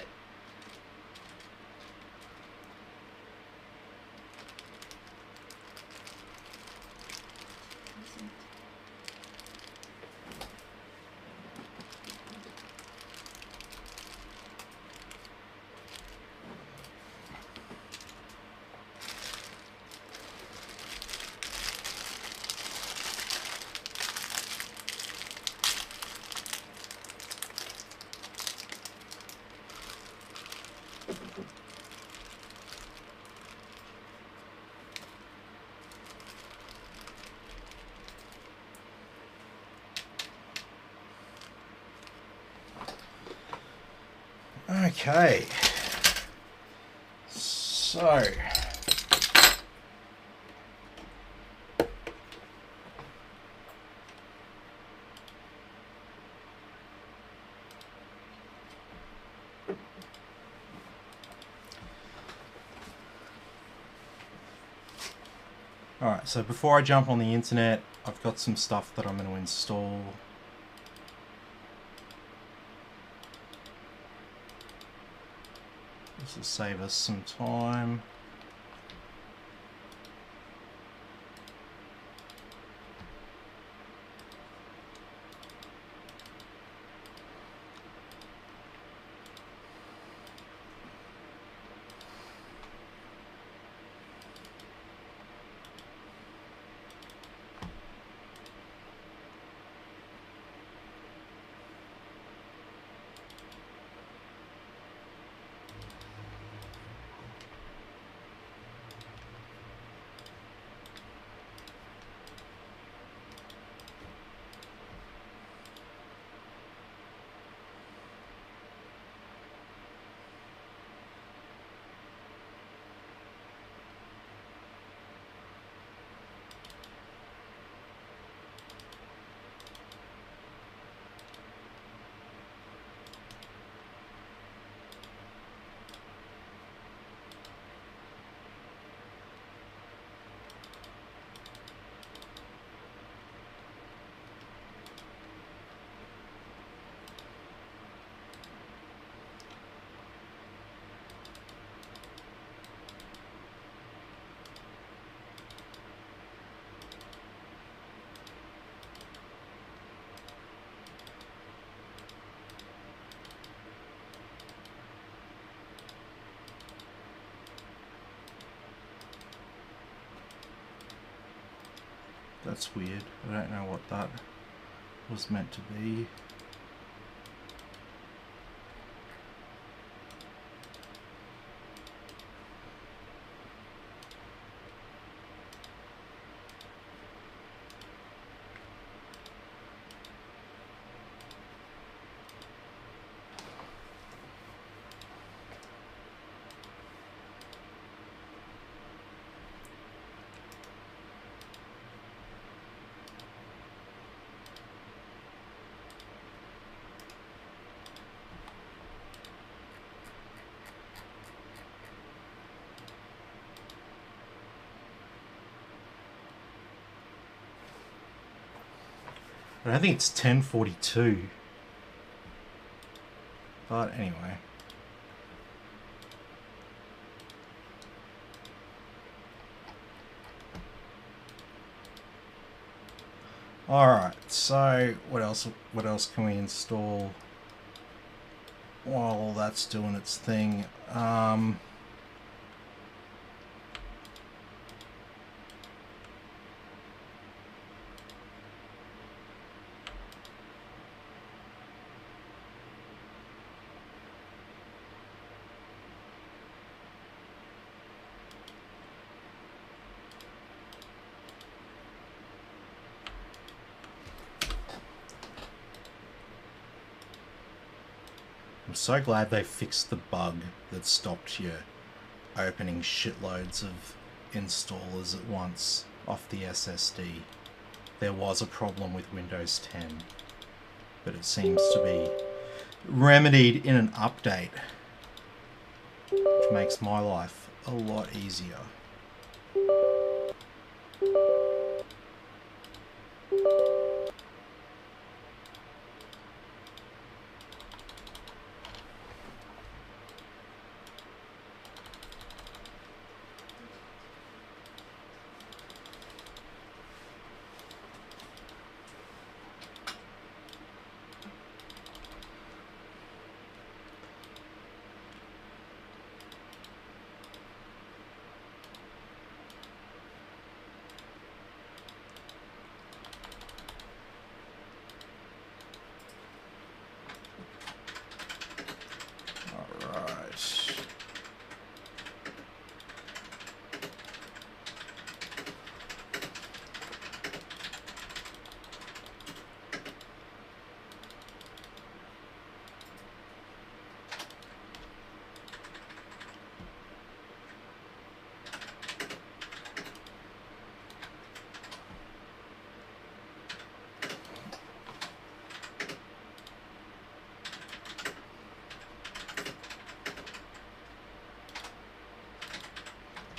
Okay. So. Alright, so before I jump on the internet, I've got some stuff that I'm going to install. This will save us some time. That's weird. I don't know what that was meant to be. I don't think it's 10:42. But anyway. Alright, so what else can we install while all that's doing its thing? I'm so glad they fixed the bug that stopped you opening shitloads of installers at once off the SSD. There was a problem with Windows 10, but it seems to be remedied in an update. which makes my life a lot easier.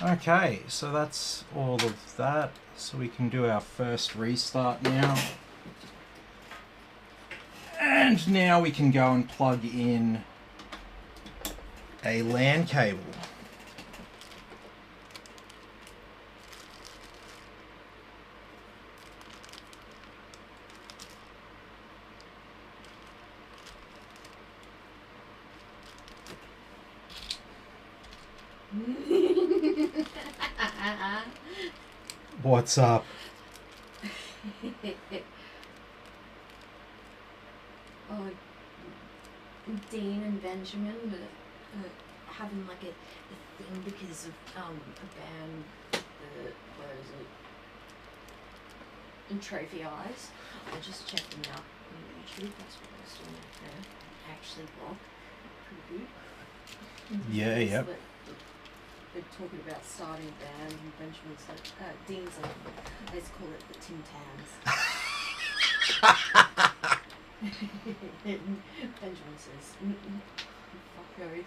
Okay, so that's all of that. So we can do our first restart now. And now we can go and plug in a LAN cable. What's up? Oh, Dean and Benjamin having like a thing because of a band, where is it? In Trophy Eyes. I just checked them out on YouTube. That's what I was doing there. Actually, block. Pretty good. Yeah, yep. They're talking about starting a band, and Benjamin's like, Dean's like, let's call it the Tim Tams. Benjamin says, fuck those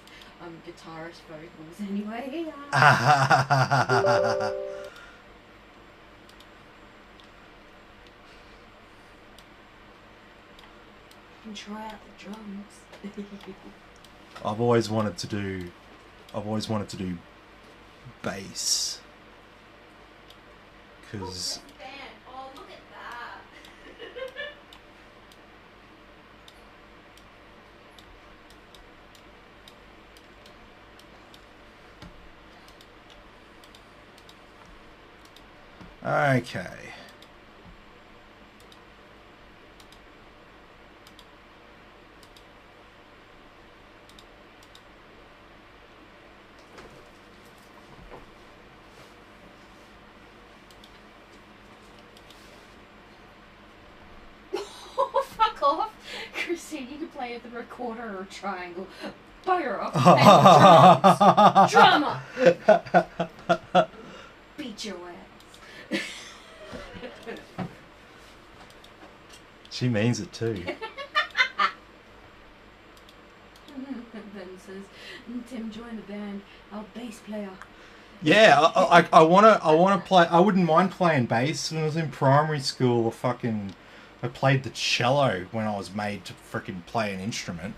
guitarist vocals anyway. You can try out the drums. I've always wanted to do bass, because oh, look at that. okay. Christine, you can play at the recorder or triangle. Fire up. Drums. Drama. Beat your ass. She means it too. Ben says, Tim, join the band. Our bass player. Yeah, I wanna play. I wouldn't mind playing bass. When I was in primary school, I played the cello when I was made to frickin' play an instrument.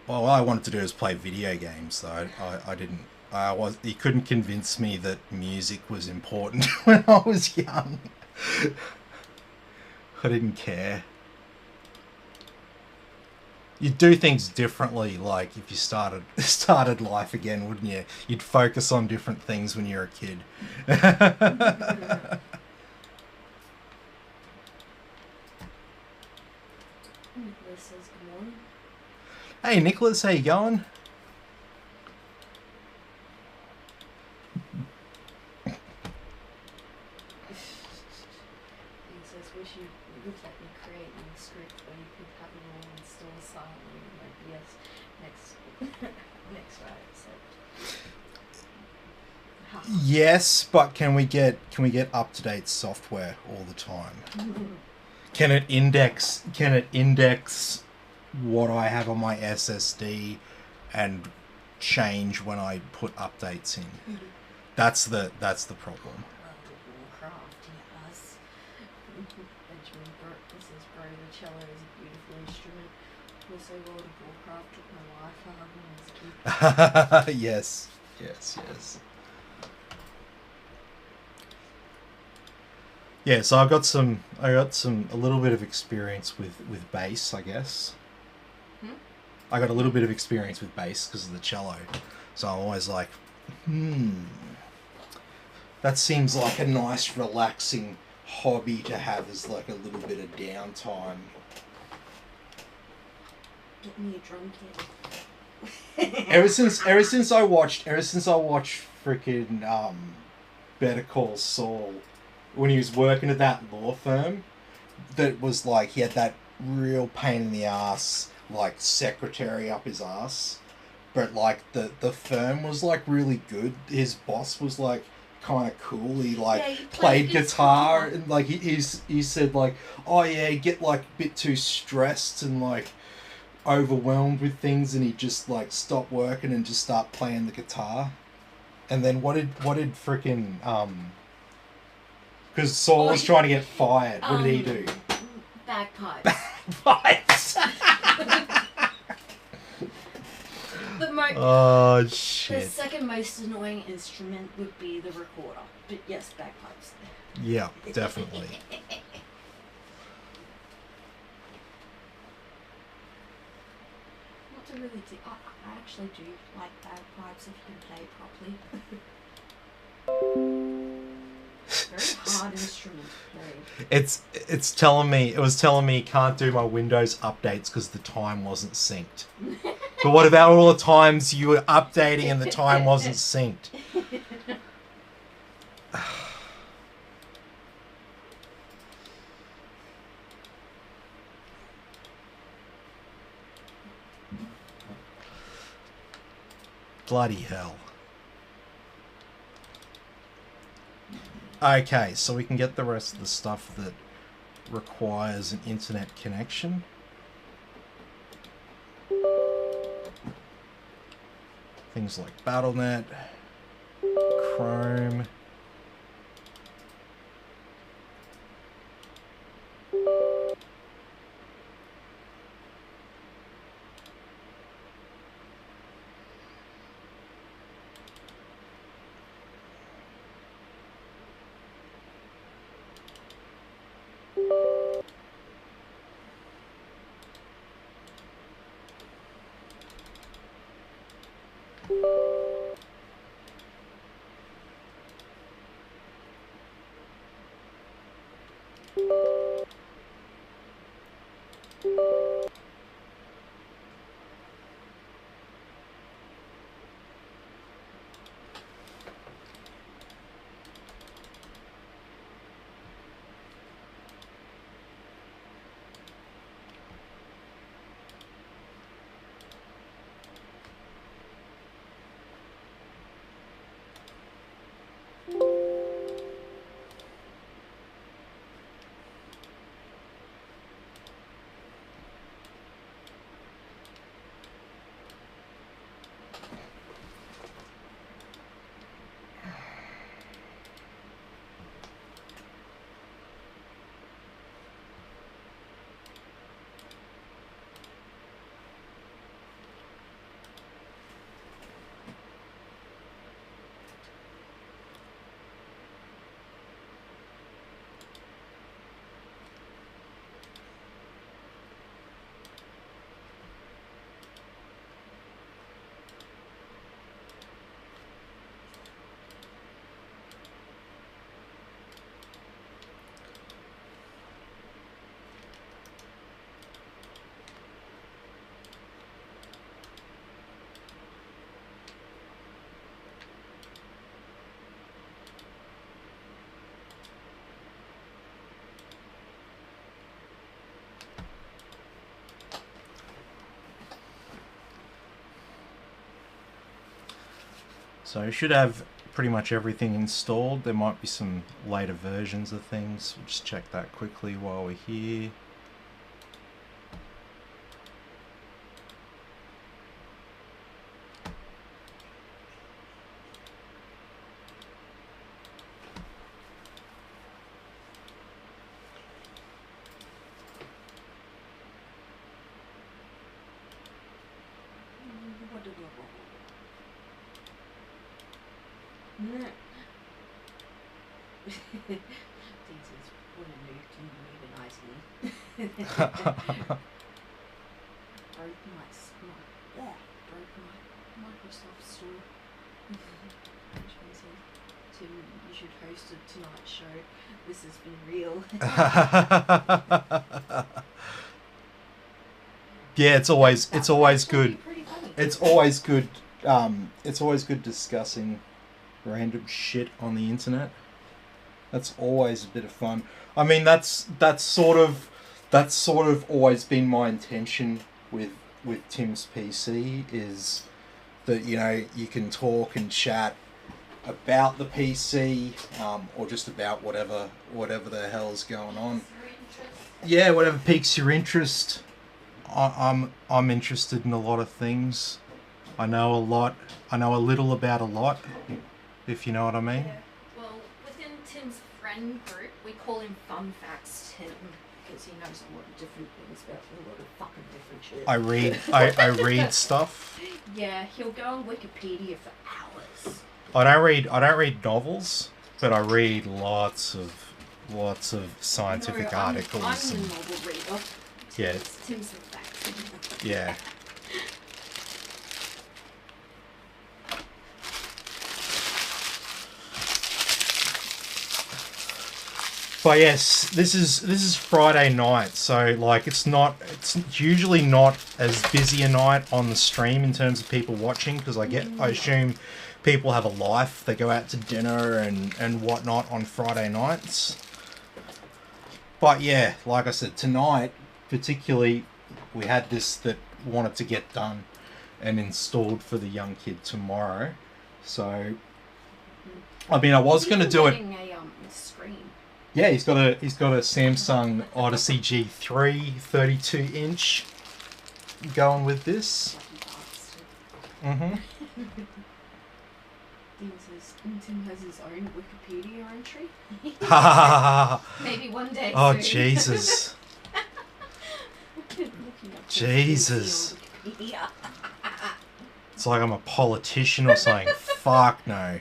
Well, all I wanted to do was play video games, though. I didn't. You couldn't convince me that music was important when I was young. I didn't care. You'd do things differently, like if you started life again, wouldn't you? You'd focus on different things when you're a kid. Nicholas says good morning. Hey Nicholas, how you going? He says, wish you would let me create a script where you could have it all installed silently. Like, yes, next Friday. Yes, but can we get up-to-date software all the time? Can it index what I have on my SSD and change when I put updates in. That's the problem. Warcraft, yes. Benjamin Burke says, bro, the cello is a beautiful instrument. Also, World of Warcraft took my life hard when I was a kid. Yes, yes, yes. Yeah, so I got a little bit of experience with bass, I guess. I got a little bit of experience with bass because of the cello. So I'm always like, that seems like a nice, relaxing hobby to have as like a little bit of downtime. Get me a drum kit. Ever since I watched freaking Better Call Saul, when he was working at that law firm, that was like he had that real pain in the ass like secretary up his ass, but like the firm was like really good. His boss was like kind of cool. He like played guitar and like he said like, oh yeah, he'd get like a bit too stressed and like overwhelmed with things, and he'd just like stop working and just start playing the guitar. And then what did freaking because Saul was trying to get fired. What did he do? Bagpipes. Bagpipes. Oh shit. The second most annoying instrument would be the recorder. But yes, bagpipes. Yeah, definitely. Not to really do. I actually do like bagpipes if you can play properly. Very hard instrument to play. It was telling me can't do my Windows updates because the time wasn't synced. But what about all the times you were updating and the time wasn't synced? Bloody hell. Okay, so we can get the rest of the stuff that requires an internet connection. Things like BattleNet, Chrome. So you should have pretty much everything installed. There might be some later versions of things. We'll just check that quickly while we're here. No. Jesus, what a noob can you even IT? Broke broke my Microsoft store. Tim, you should host a Tonight Show. This has been real. Yeah, it's always good. It's always good discussing random shit on the internet. That's always a bit of fun. I mean, that's sort of always been my intention with Tim's PC, is that, you know, you can talk and chat about the PC, or just about whatever the hell's going on. Yeah, whatever piques your interest. I'm interested in a lot of things. I know a lot. I know a little about a lot, if you know what I mean. Yeah. Well, within Tim's friend group, we call him Fun Facts Tim, because he knows a lot of different things about a lot of fucking different shit. I read stuff. Yeah, he'll go on Wikipedia for hours. I don't read novels, but I read lots of scientific articles. I'm the novel reader. Yeah. Tim's the fact. Yeah. But yes, this is Friday night, so like it's usually not as busy a night on the stream in terms of people watching, because I assume people have a life. They go out to dinner and whatnot on Friday nights. But yeah, like I said, tonight particularly, we had this that wanted to get done and installed for the young kid tomorrow. So, I mean, I was going to do it. Screen. Yeah, he's got a Samsung Odyssey G3 32-inch going with this. Tim has his own Wikipedia entry. Maybe one day. Oh, soon. Jesus. Jesus. It's like I'm a politician or something. Fuck no.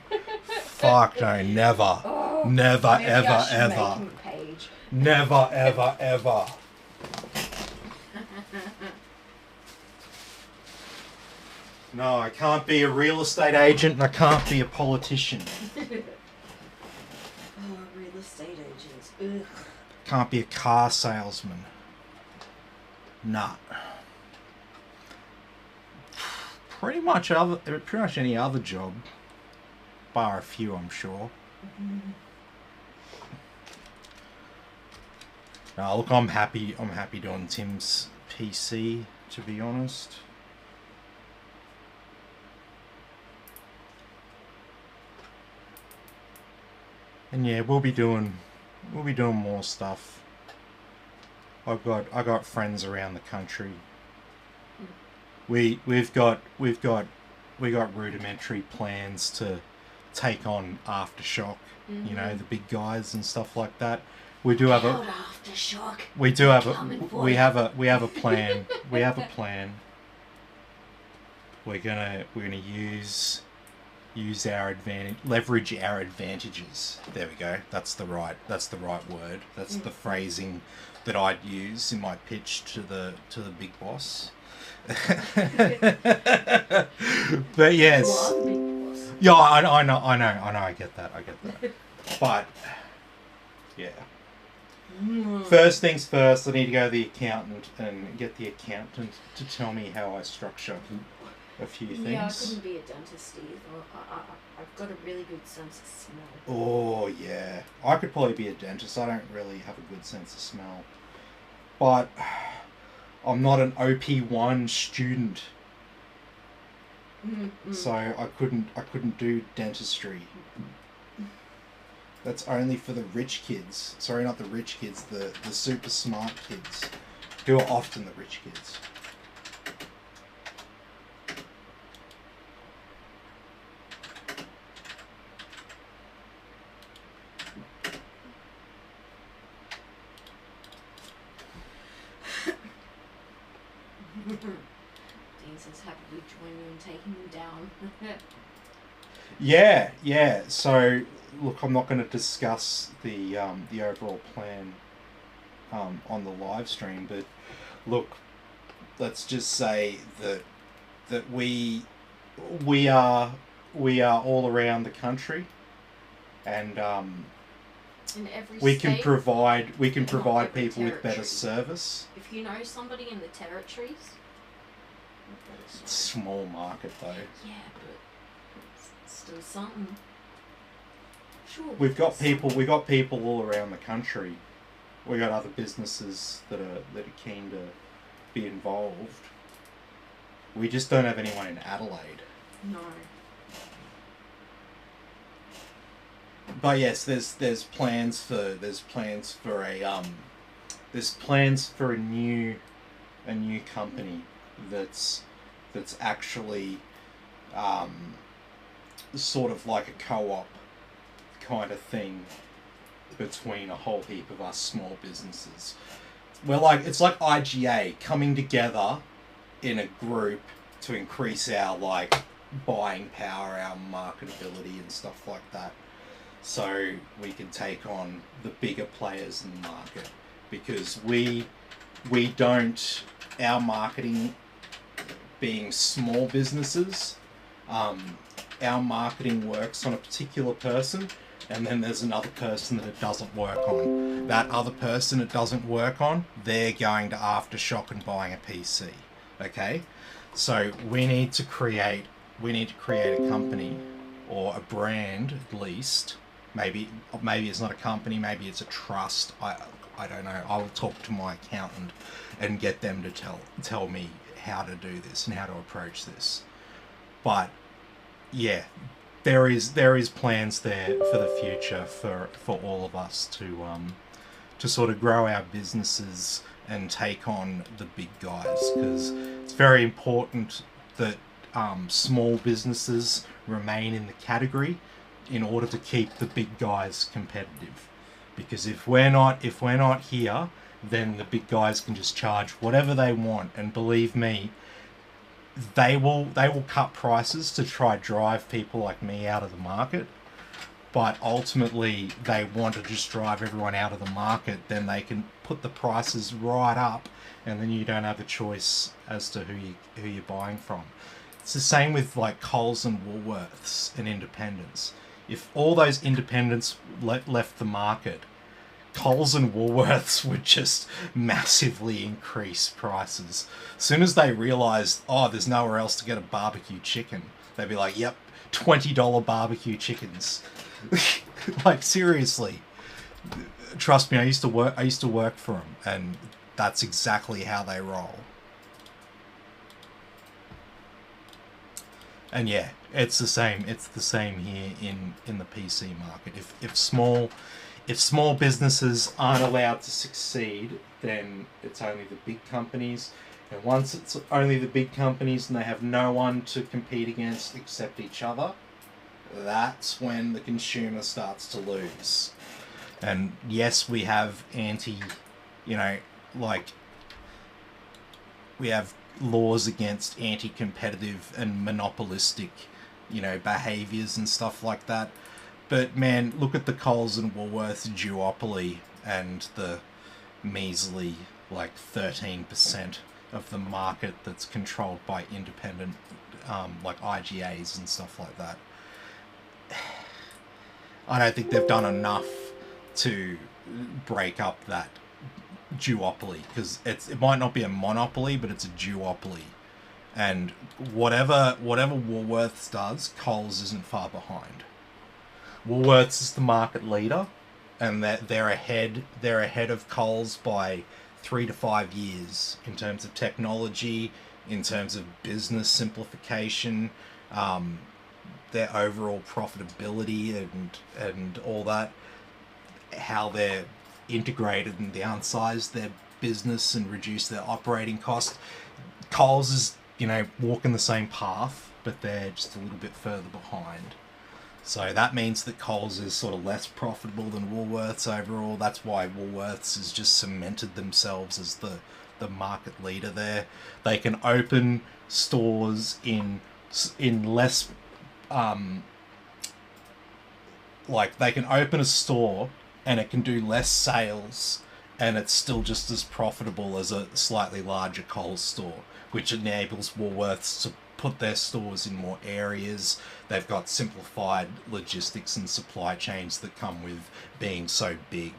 Fuck no. Never. Oh, never, ever, ever. Never, ever, ever. No, I can't be a real estate agent and I can't be a politician. Oh, real estate agents. Ugh. Can't be a car salesman. Nah. Pretty much any other job, bar a few, I'm sure. No, look, I'm happy doing Tim's PC, to be honest. And yeah, we'll be doing more stuff. I got friends around the country. We've got rudimentary plans to take on Aftershock. You know, the big guys and stuff like that. We do have Aftershock. We have a plan. We have a plan. We're gonna use our advantage, leverage our advantages. There we go. That's the right word. That's the phrasing that I'd use in my pitch to the big boss. But yes. Yeah, I know, I get that. But yeah. First things first, I need to go to the accountant and get the accountant to tell me how I structure a few things. Yeah, I couldn't be a dentist either. I've got a really good sense of smell. Oh, yeah. I could probably be a dentist. I don't really have a good sense of smell. But I'm not an OP1 student. So I couldn't do dentistry. That's only for the rich kids. Sorry, not the rich kids, the super smart kids, who are often the rich kids. Jesus, happily join you in taking them down. Yeah. So, look, I'm not going to discuss the overall plan on the live stream, but look, let's just say that we are all around the country, and in every we state, can provide people with better territory. service. If you know somebody in the territories, Small market though. yeah, but it's still something. Sure. We've got people all around the country. We got other businesses that are keen to be involved. We just don't have anyone in Adelaide. No. But yes, there's plans for a new company that's actually sort of like a co-op kind of thing between a whole heap of us small businesses. It's like IGA coming together in a group to increase our buying power, our marketability and stuff like that. So we can take on the bigger players in the market, because our marketing being small businesses, our marketing works on a particular person, and then there's another person that it doesn't work on. That other person it doesn't work on, they're going to Aftershock and buying a PC. Okay? So we need to create a company, or a brand at least. Maybe it's not a company, maybe it's a trust. I don't know. I will talk to my accountant and get them to tell me how to do this and how to approach this. But yeah, there is plans there for the future for all of us to sort of grow our businesses and take on the big guys, because it's very important that small businesses remain in the category in order to keep the big guys competitive. Because if we're not here, then the big guys can just charge whatever they want, and believe me, they will cut prices to try drive people like me out of the market. But ultimately, they want to just drive everyone out of the market. Then they can put the prices right up, and then you don't have a choice as to who you're buying from. It's the same with Coles and Woolworths and independents. If all those independents left the market, Coles and Woolworths would just massively increase prices. As soon as they realised, there's nowhere else to get a barbecue chicken, they'd be like, yep, $20 barbecue chickens. Seriously. Trust me, I used to work for them, and that's exactly how they roll. And yeah, it's the same here in the PC market. If small businesses aren't allowed to succeed, then it's only the big companies. And once it's only the big companies and they have no one to compete against except each other, that's when the consumer starts to lose. And yes, we have we have laws against anti-competitive and monopolistic, behaviours and stuff like that. But man, look at the Coles and Woolworths duopoly and the measly 13% of the market that's controlled by independent IGAs and stuff like that. I don't think they've done enough to break up that duopoly, because it might not be a monopoly, but it's a duopoly. And whatever Woolworths does, Coles isn't far behind. Woolworths is the market leader, and they're ahead of Coles by 3 to 5 years in terms of technology, in terms of business simplification, their overall profitability and all that, how they're integrated and downsized their business and reduce their operating cost. Coles is, walking the same path, but they're just a little bit further behind. So that means that Coles is sort of less profitable than Woolworths overall. That's why Woolworths has just cemented themselves as the the market leader there. They can open stores in less like they can open a store and it can do less sales and it's still just as profitable as a slightly larger Coles store, which enables Woolworths to put their stores in more areas. They've got simplified logistics and supply chains that come with being so big.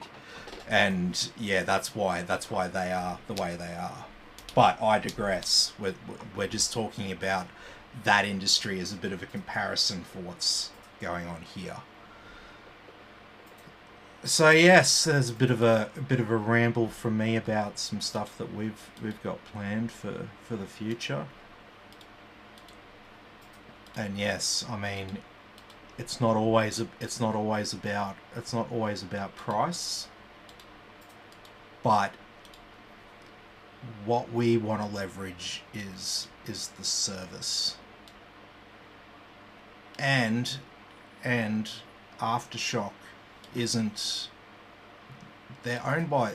And yeah, that's why they are the way they are. But I digress. We're just talking about that industry as a bit of a comparison for what's going on here. So yes, there's a bit of a ramble from me about some stuff that we've got planned for the future. And yes, I mean, it's not always about price, but what we want to leverage is the service. And Aftershock isn't, they're owned by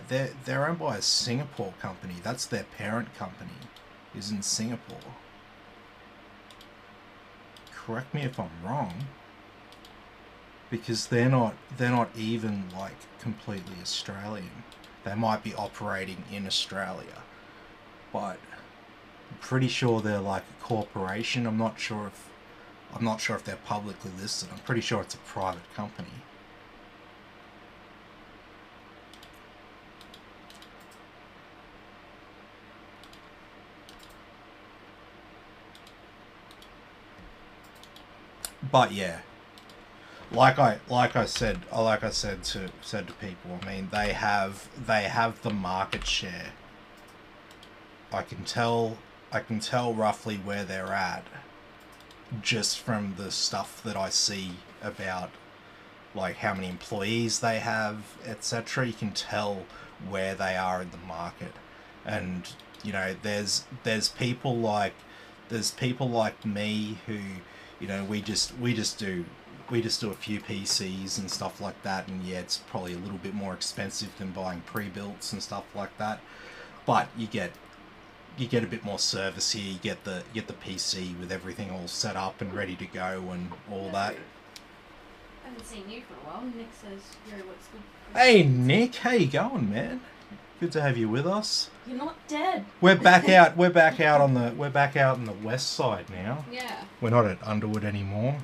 a Singapore company. That's their parent company, is in Singapore. Correct me if I'm wrong, because they're not even like completely Australian. They might be operating in Australia, but I'm pretty sure they're like a corporation. I'm not sure if they're publicly listed. I'm pretty sure it's a private company. But yeah, like I said to people, I mean, they have the market share. I can tell roughly where they're at just from the stuff that I see about like how many employees they have, etc. You can tell where they are in the market. And you know, there's people like me who, you know, we just do a few PCs and stuff like that, and yeah, it's probably a little bit more expensive than buying pre-builts and stuff like that, but you get a bit more service here. You get the PC with everything all set up and ready to go and all that. I haven't seen you for a while. Nick says, "Yo, what's good?" Hey Nick, how you going, man? Good to have you with us. You're not dead. We're back out on the west side now. Yeah. We're not at Underwood anymore.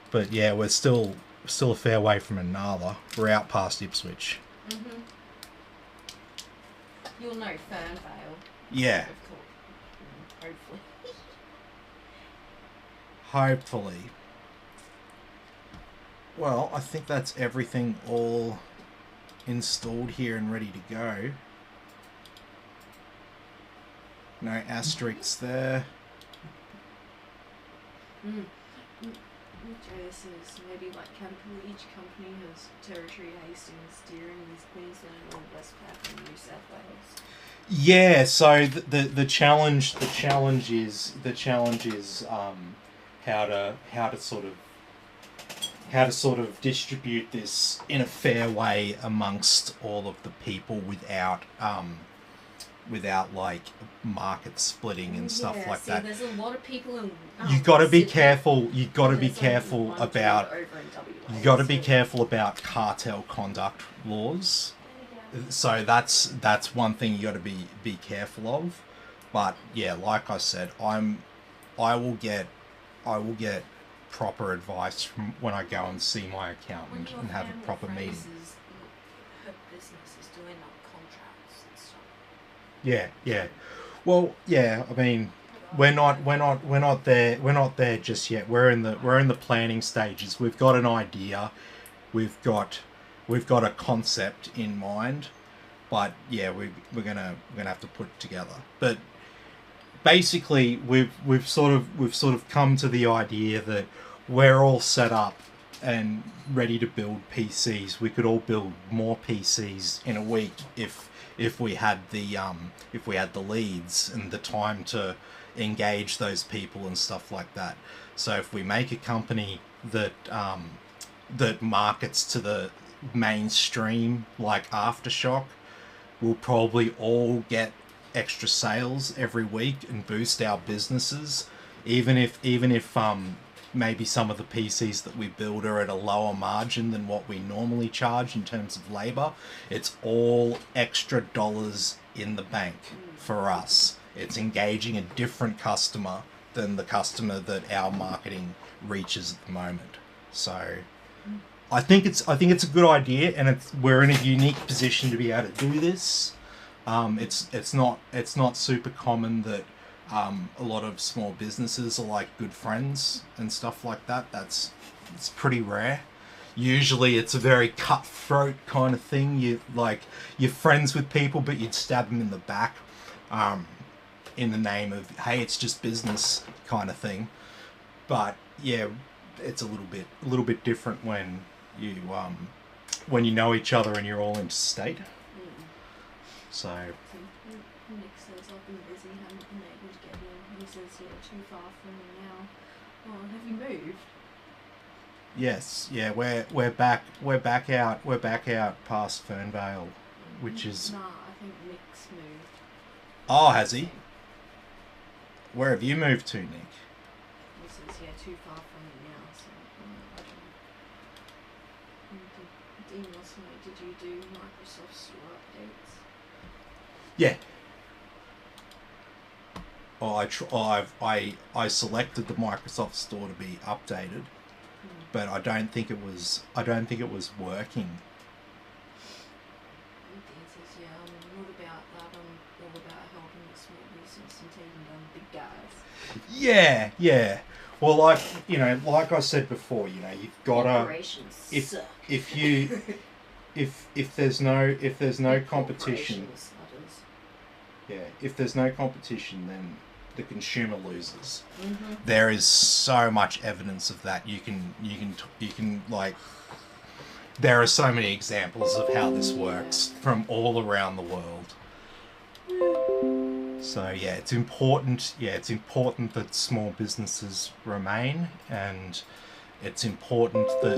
But yeah, we're still a fair way from Inala. We're out past Ipswich. Mhm. You'll know Fernvale. Yeah. Hopefully. Hopefully. Well, I think that's everything all installed here and ready to go. No asterisks there. This is maybe like each company has territory. Hastings, Deering, East Queensland, or Westpac, and New South Wales. Yeah, so the challenge is how to sort of distribute this in a fair way amongst all of the people without like market splitting and stuff like that. There's a lot of people in. You got to be careful. You got to be careful about. You got to be careful about cartel conduct laws. So that's one thing you got to be careful of. But yeah, like I said, I will get proper advice from when I go and see my accountant and have a proper meeting. Her business is doing up contracts and stuff. Yeah. Well, yeah. I mean, we're not there just yet. We're in the planning stages. We've got an idea. We've got a concept in mind, but yeah, we're gonna have to put it together. But basically, we've sort of come to the idea that we're all set up and ready to build PCs. We could all build more PCs in a week if we had the leads and the time to engage those people and stuff like that. So if we make a company that markets to the mainstream like Aftershock, we'll probably all get extra sales every week and boost our businesses, even if maybe some of the PCs that we build are at a lower margin than what we normally charge in terms of labor. It's all extra dollars in the bank for us. It's engaging a different customer than the customer that our marketing reaches at the moment. So I think it's a good idea, and we're in a unique position to be able to do this. It's not super common that a lot of small businesses are like good friends and stuff like that. It's pretty rare. Usually it's a very cutthroat kind of thing. You're friends with people, but you'd stab them in the back in the name of, hey, it's just business kind of thing. But yeah, it's a little bit different when you know each other and you're all interstate. So Nick says, I've been busy, haven't been able to get in. He says, yeah, too far from me now. Oh, have you moved? Yes, yeah, we're back out past Fernvale, which is... Nah, I think Nick's moved. Oh, has he? Where have you moved to, Nick? He says, yeah, too far from me now, so I don't know. Dean wants to know, did you do Microsoft Store updates? Yeah. I selected the Microsoft Store to be updated, but I don't think it was working. Dean says, yeah, what about that? I'm all about helping the small business and taking down the big guys. Yeah. Well, like I said before, you've gotta, if there's no competition, if there's no competition, then the consumer loses. Mm-hmm. There is so much evidence of that. You can there are so many examples of how this works from all around the world. So yeah, it's important. Yeah, it's important that small businesses remain, and it's important that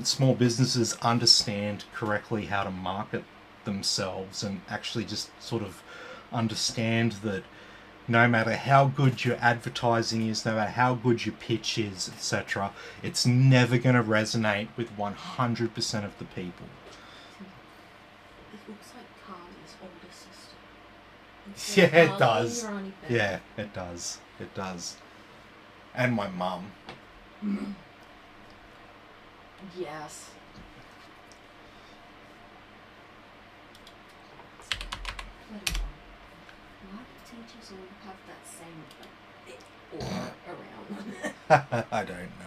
small businesses understand correctly how to market themselves, and actually just sort of understand that no matter how good your advertising is, no matter how good your pitch is, etc., it's never going to resonate with 100% of the people. It looks like Carly's older sister. Yeah, it does. Yeah, it does. It does. And my mum. Yes. Why do teachers all have that same aura around them? I don't know.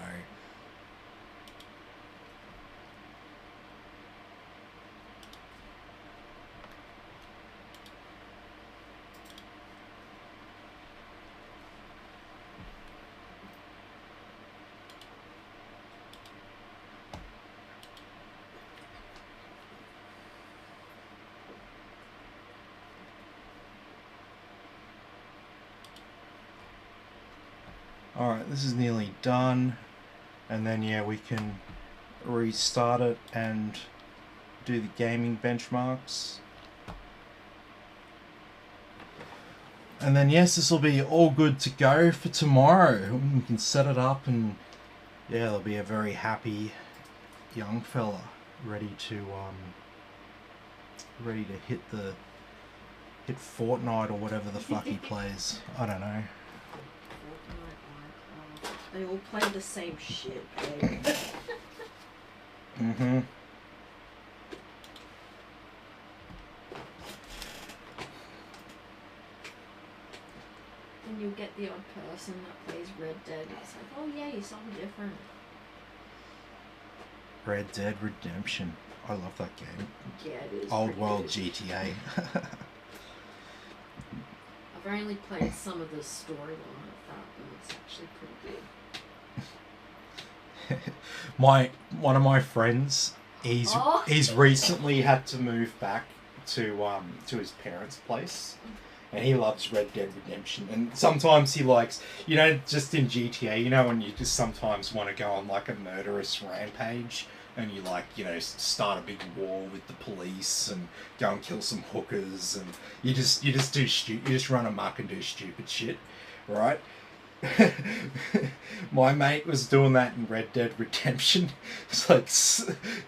Alright, this is nearly done, and then yeah, we can restart it and do the gaming benchmarks. And then yes, this will be all good to go for tomorrow. We can set it up, and yeah, there'll be a very happy young fella ready to hit Fortnite or whatever the fuck he plays. I don't know. They all play the same shit, baby. Mm-hmm. And you'll get the odd person that plays Red Dead. It's like, oh yay, something different. Red Dead Redemption. I love that game. Yeah, it is. Old world GTA. I've only played some of the storyline of that, but it's actually pretty good. One of my friends, he's recently had to move back to his parents' place, and he loves Red Dead Redemption. And sometimes he likes, just in GTA, when you just sometimes want to go on like a murderous rampage and you like, you know, start a big war with the police and go and kill some hookers, and you just run amok and do stupid shit, right? My mate was doing that in Red Dead Redemption. It's like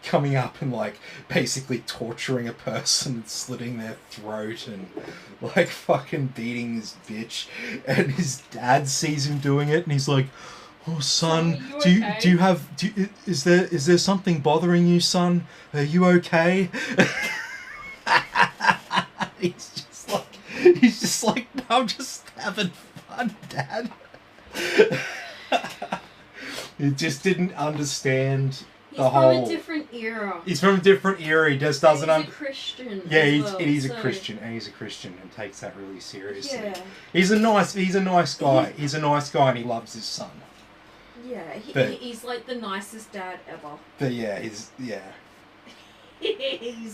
coming up and like basically torturing a person and slitting their throat and like fucking beating this bitch. And his dad sees him doing it and he's like, "Oh son, is there something bothering you, son? Are you okay?" He's just like, "No, I'm just having fun, Dad." He just didn't understand the whole. He's from a different era. He's from a different era. He just doesn't. He's a Christian. Yeah, he's a Christian, and he's a Christian, and takes that really seriously. Yeah. He's a nice guy. He's a nice guy, and he loves his son. Yeah, he's like the nicest dad ever. But yeah, he's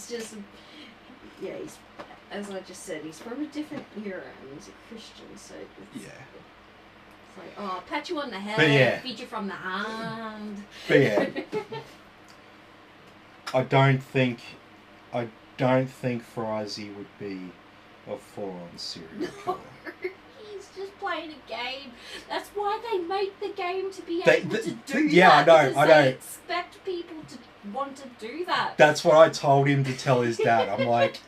just, he's, as I just said, he's from a different era, and he's a Christian, so it's, it's like, oh, I'll pat you on the head, feed you from the hand. But yeah, I don't think Frizy would be a full-on serial killer. He's just playing a game. That's why they make the game, to be able to do that. Yeah, I know. They expect people to want to do that. That's what I told him to tell his dad. I'm like,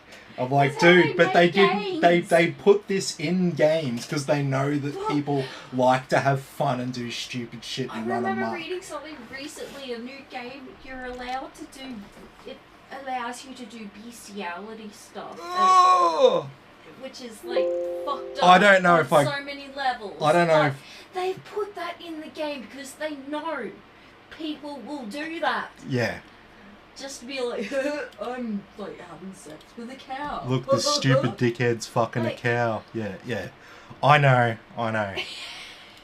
dude, but they didn't. They put this in games because they know that people like to have fun and do stupid shit and run amok. I remember reading something recently. A new game you're allowed to do. It allows you to do bestiality stuff. Oh! Which is like fucked up. I don't know on so many levels. I don't know. They put that in the game because they know people will do that. Yeah. Just to be like, I'm like having sex with a cow. Look, the stupid dickhead's fucking a cow. Yeah. I know.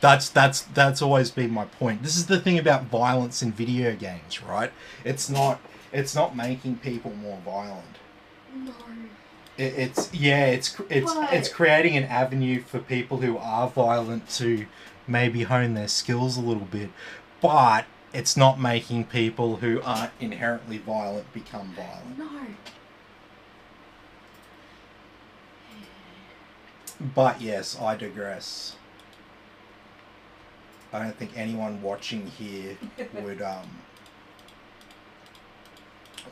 That's always been my point. This is the thing about violence in video games, right? It's not making people more violent. No. It's creating an avenue for people who are violent to maybe hone their skills a little bit, but it's not making people who aren't inherently violent become violent. No. But yes, I digress. I don't think anyone watching here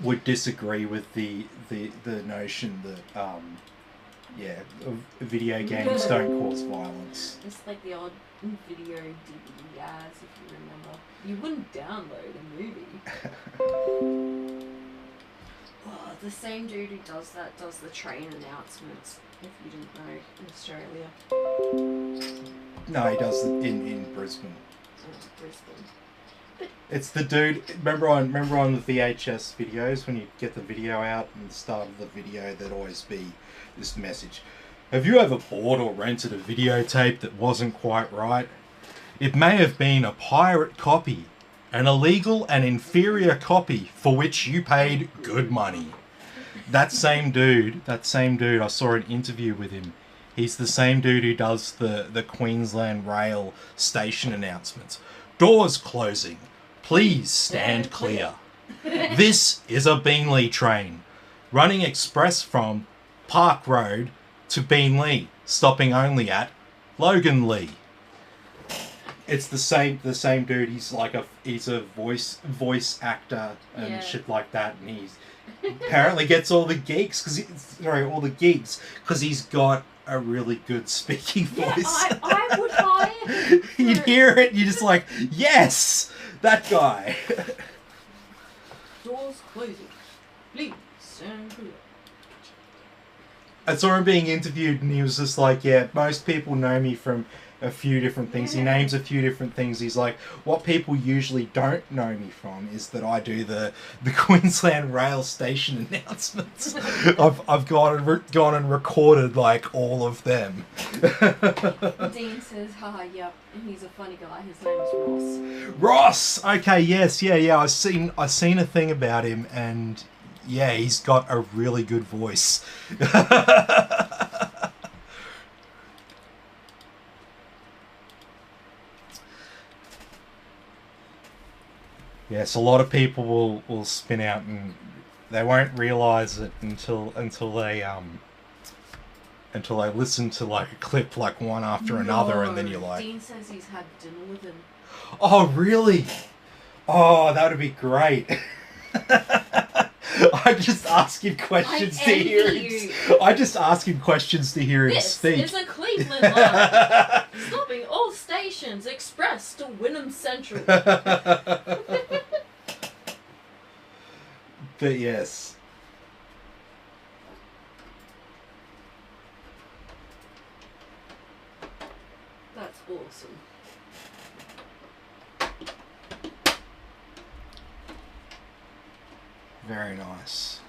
would disagree with the notion that video games don't cause violence. It's like the odd video DVD ads, if you remember. You wouldn't download a movie. Oh, the same dude who does that does the train announcements, if you didn't know, in Australia. No, he does it in Brisbane. Oh, Brisbane. It's the dude. Remember on the VHS videos when you get the video out and the start of the video, there'd always be this message: "Have you ever bought or rented a videotape that wasn't quite right? It may have been a pirate copy, an illegal and inferior copy for which you paid good money." That same dude. I saw an interview with him. He's the same dude who does the Queensland Rail station announcements. "Doors closing. Please stand clear. This is a Beenleigh train, running express from Park Road to Beenleigh, stopping only at Loganlea." It's the same dude. He's a voice actor and shit like that, and he's apparently gets all the gigs because he's got a really good speaking voice. I would hire him. You'd hear it, and you're just like, yes, that guy. Doors closing. Please stand clear. I saw him being interviewed, and he was just like, yeah, most people know me from a few different things. He names a few different things. He's like, what people usually don't know me from is that I do the Queensland Rail station announcements. I've gone and recorded like all of them. Dean says, yep, and he's a funny guy. His name is Ross. Ross! Okay, yes, yeah. I've seen a thing about him, and yeah, he's got a really good voice. Yes, a lot of people will spin out and they won't realise it until they listen to like a clip like one after another, and then you're like, Dean says he's had dinner with him. oh really? Oh, that would be great. I just ask him questions to hear him. I just ask him questions to hear him speak. This is a Cleveland line. Stopping all stations. Express to Wynnum Central. But yes. That's awesome. Very nice.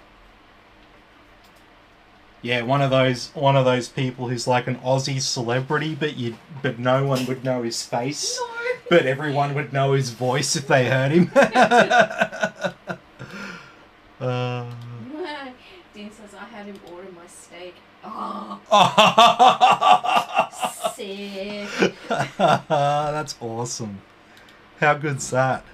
Yeah, one of those people who's like an Aussie celebrity, but no one would know his face. No. But everyone would know his voice if they heard him. Dean says I had him order my steak. Oh. Sick. That's awesome. How good's that?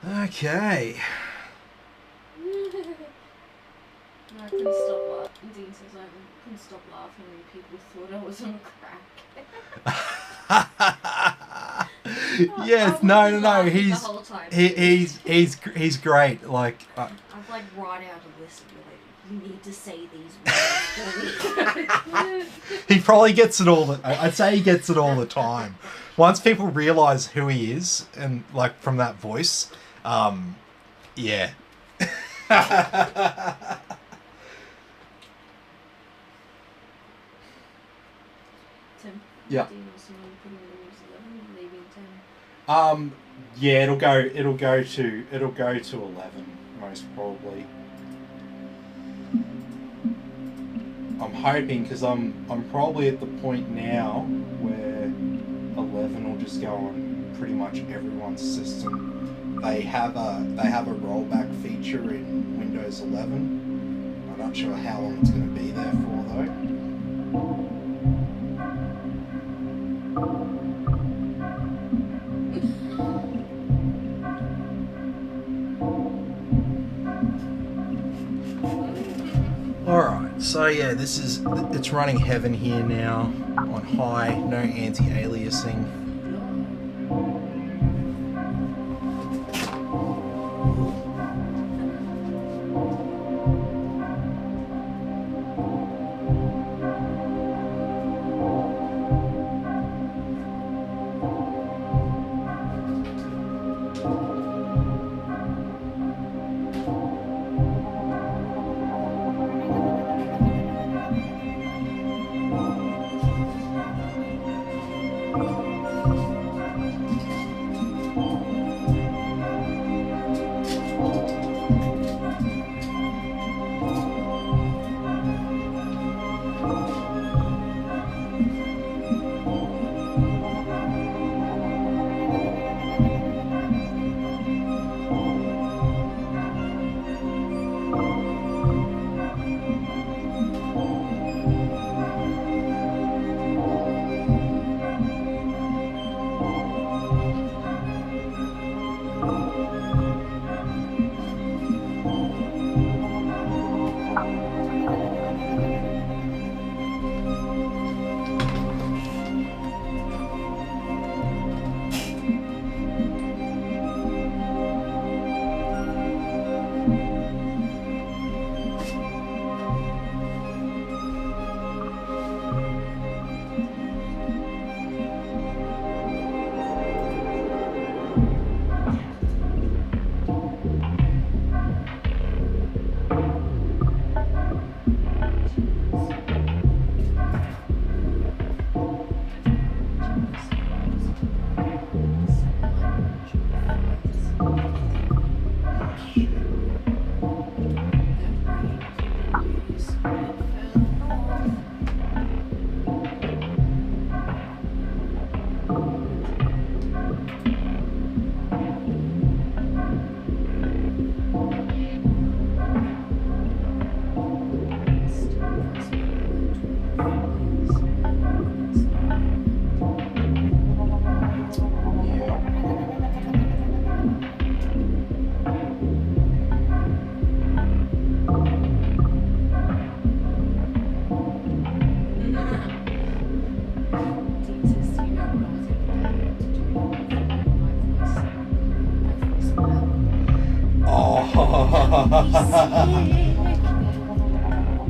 Okay. I couldn't stop laughing. Dean says I couldn't stop laughing when people thought I was on crack. Yes, no. He's great. Like I'd like write out a list and be like, you need to say these words for me. he probably gets it all. I'd say he gets it all the time. Once people realise who he is, and like from that voice, yeah. Tim. Yeah. Dean also putting Windows 11, leaving 10. Yeah, it'll go to 11 most probably. I'm hoping, because I'm probably at the point now where 11 will just go on pretty much everyone's system. They have a rollback feature in Windows 11. I'm not sure how long it's going to be there for though. Alright, so yeah, it's running Heaven here now on high, no anti-aliasing.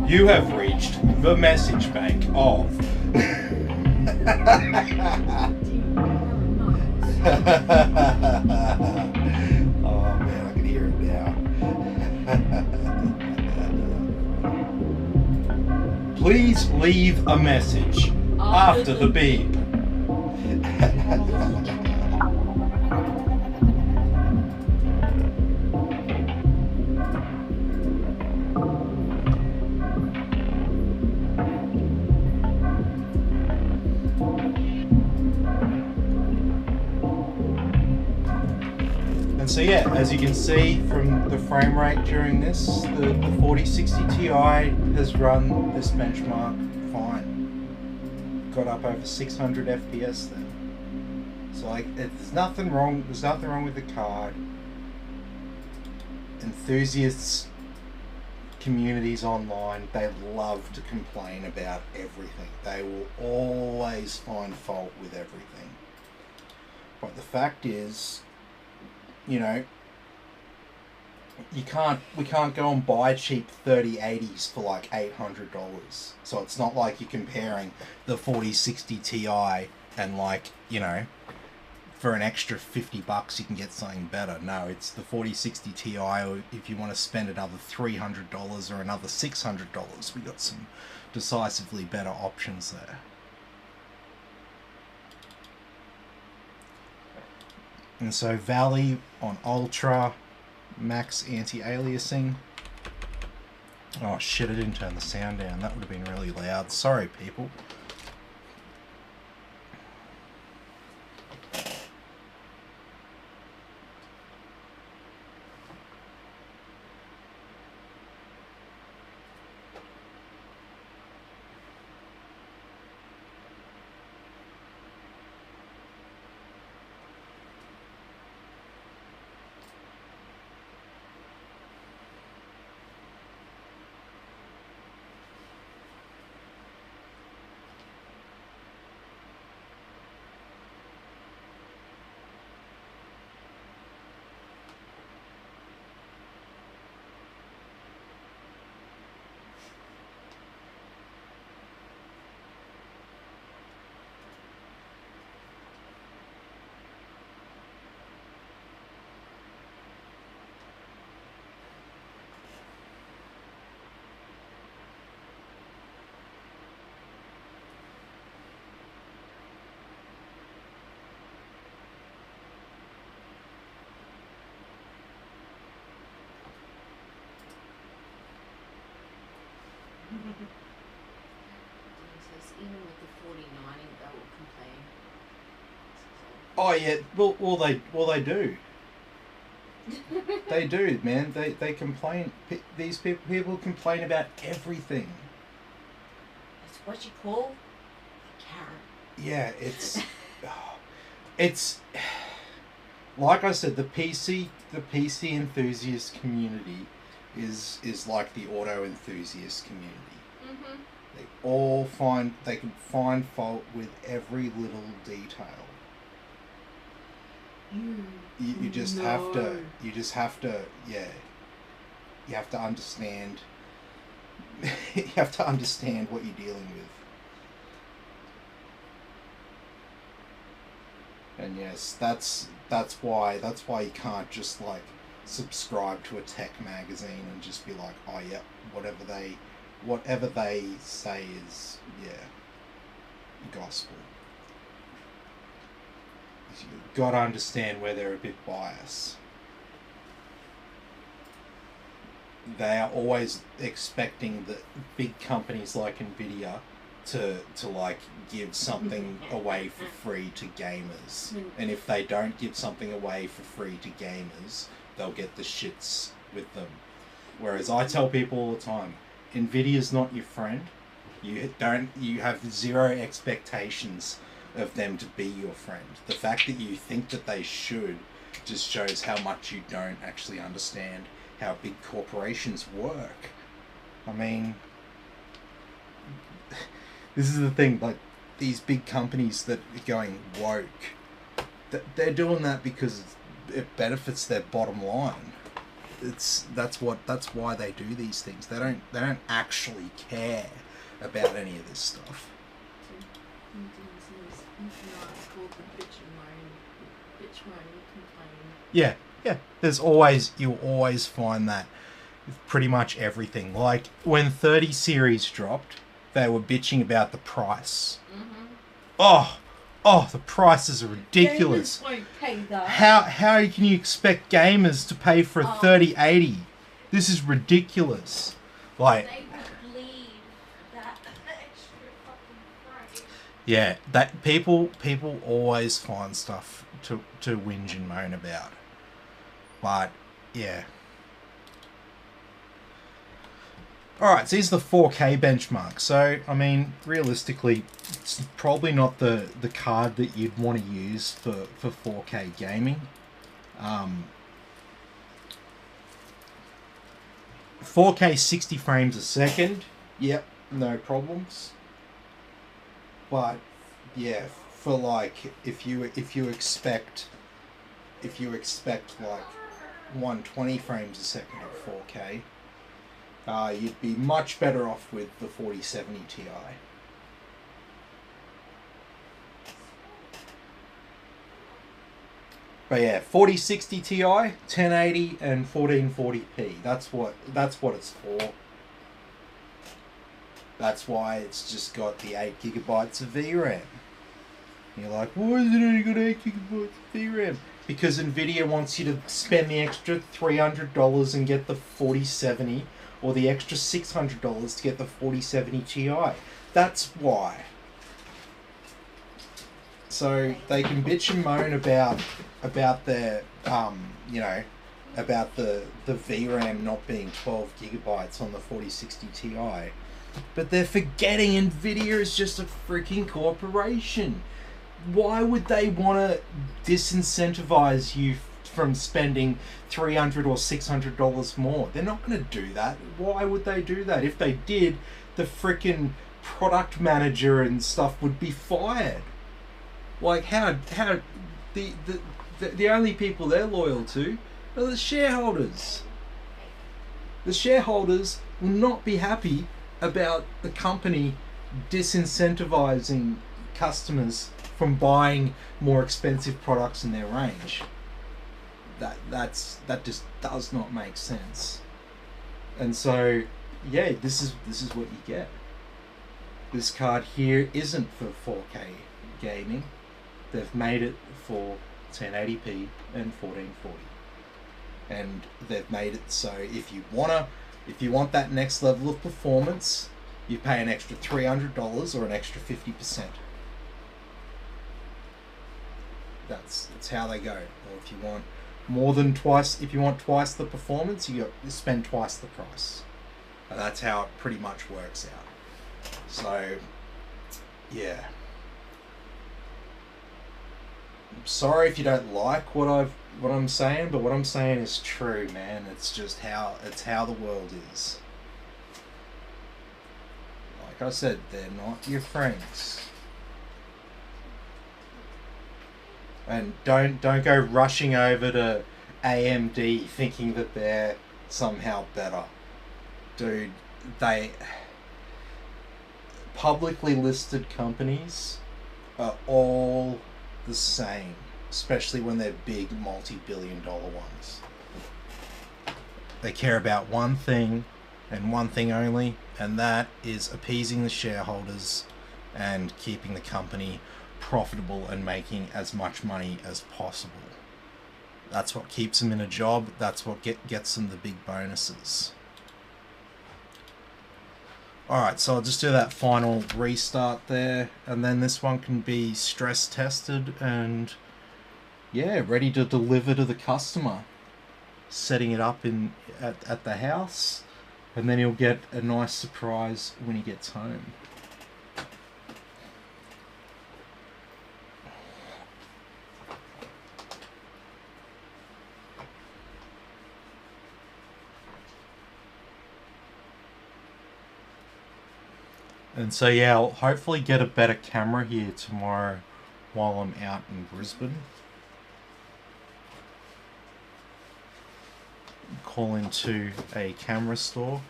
You have reached the message bank of. Oh man, I can hear it now. Please leave a message after the beep. And so yeah, as you can see from the frame rate during this, the 4060 Ti has run this benchmark fine. Got up over 600 FPS then. So like, there's nothing wrong with the card. Enthusiasts, communities online, they love to complain about everything. They will always find fault with everything. But the fact is, you know, we can't go and buy cheap 3080s for like $800. So it's not like you're comparing the 4060 Ti and like, you know, for an extra $50 you can get something better. No, it's the 4060 Ti, or if you want to spend another $300 or another $600, we got some decisively better options there. And so Valley on Ultra, max anti-aliasing. Oh shit, I didn't turn the sound down. That would have been really loud. Sorry, people. Even with the 4090, they will complain. Oh yeah, well they do. They do, man. They complain. These people complain about everything. It's what you call a carrot. Yeah, it's like I said, the PC enthusiast community is like the auto enthusiast community. Mm-hmm. They can find fault with every little detail. You just have to yeah. You have to understand you have to understand what you're dealing with. And yes, that's why you can't just like subscribe to a tech magazine and just be like, oh yeah, whatever they say is, yeah, gospel. You've got to understand where they're a bit biased. They are always expecting the big companies like Nvidia to like give something away for free to gamers. And if they don't give something away for free to gamers, they'll get the shits with them. Whereas I tell people all the time, Nvidia's not your friend. You have zero expectations of them to be your friend. The fact that you think that they should just shows how much you don't actually understand how big corporations work. I mean, this is the thing, like these big companies that are going woke, they're doing that because it benefits their bottom line. that's why they do these things. They don't actually care about any of this stuff. It's called the bitch moan, complain. Yeah. You'll always find that with pretty much everything. Like when 30 series dropped, they were bitching about the price. Mm-hmm. Oh, the prices are ridiculous. Gamers won't pay that. How can you expect gamers to pay for a 3080? This is ridiculous. Like, they would bleed that extra fucking price. yeah, that people always find stuff to whinge and moan about. But yeah. Alright, so here's the 4K benchmark. So, I mean, realistically, it's probably not the card that you'd want to use for 4K gaming. 4K 60 frames a second. Yep, no problems. But, yeah, for like, if you expect like 120 frames a second at 4K, you'd be much better off with the 4070 Ti. But yeah, 4060 Ti, 1080 and 1440p. That's what it's for. That's why it's just got the 8GB of VRAM. And you're like, why is it only got 8GB of VRAM? Because Nvidia wants you to spend the extra $300 and get the 4070, or the extra $600 to get the 4070 Ti. That's why. So they can bitch and moan about their about the VRAM not being 12GB on the 4060 Ti, but they're forgetting Nvidia is just a freaking corporation. Why would they want to disincentivize you from spending $300 or $600 more? They're not going to do that. Why would they do that? If they did, the freaking product manager and stuff would be fired. Like how the only people they're loyal to are the shareholders. The shareholders will not be happy about the company disincentivizing customers from buying more expensive products in their range. That just does not make sense. And so, yeah, this is what you get. This card here isn't for 4K gaming. They've made it for 1080p and 1440. And they've made it so if you want that next level of performance, you pay an extra $300 or an extra 50%. That's how they go. Or if you want if you want twice the performance, you spend twice the price. And that's how it pretty much works out. So, yeah. I'm sorry if you don't like what I'm saying, but what I'm saying is true, man. It's just how the world is. Like I said, they're not your friends. And don't go rushing over to AMD thinking that they're somehow better. Dude, publicly listed companies are all the same, especially when they're big multi-billion-dollar ones. They care about one thing and one thing only, and that is appeasing the shareholders and keeping the company profitable and making as much money as possible. That's what keeps them in a job. That's what gets them the big bonuses. Alright, so I'll just do that final restart there, and then this one can be stress tested and, yeah, ready to deliver to the customer. Setting it up at the house, and then he'll get a nice surprise when he gets home. And so yeah, I'll hopefully get a better camera here tomorrow while I'm out in Brisbane. call into a camera store.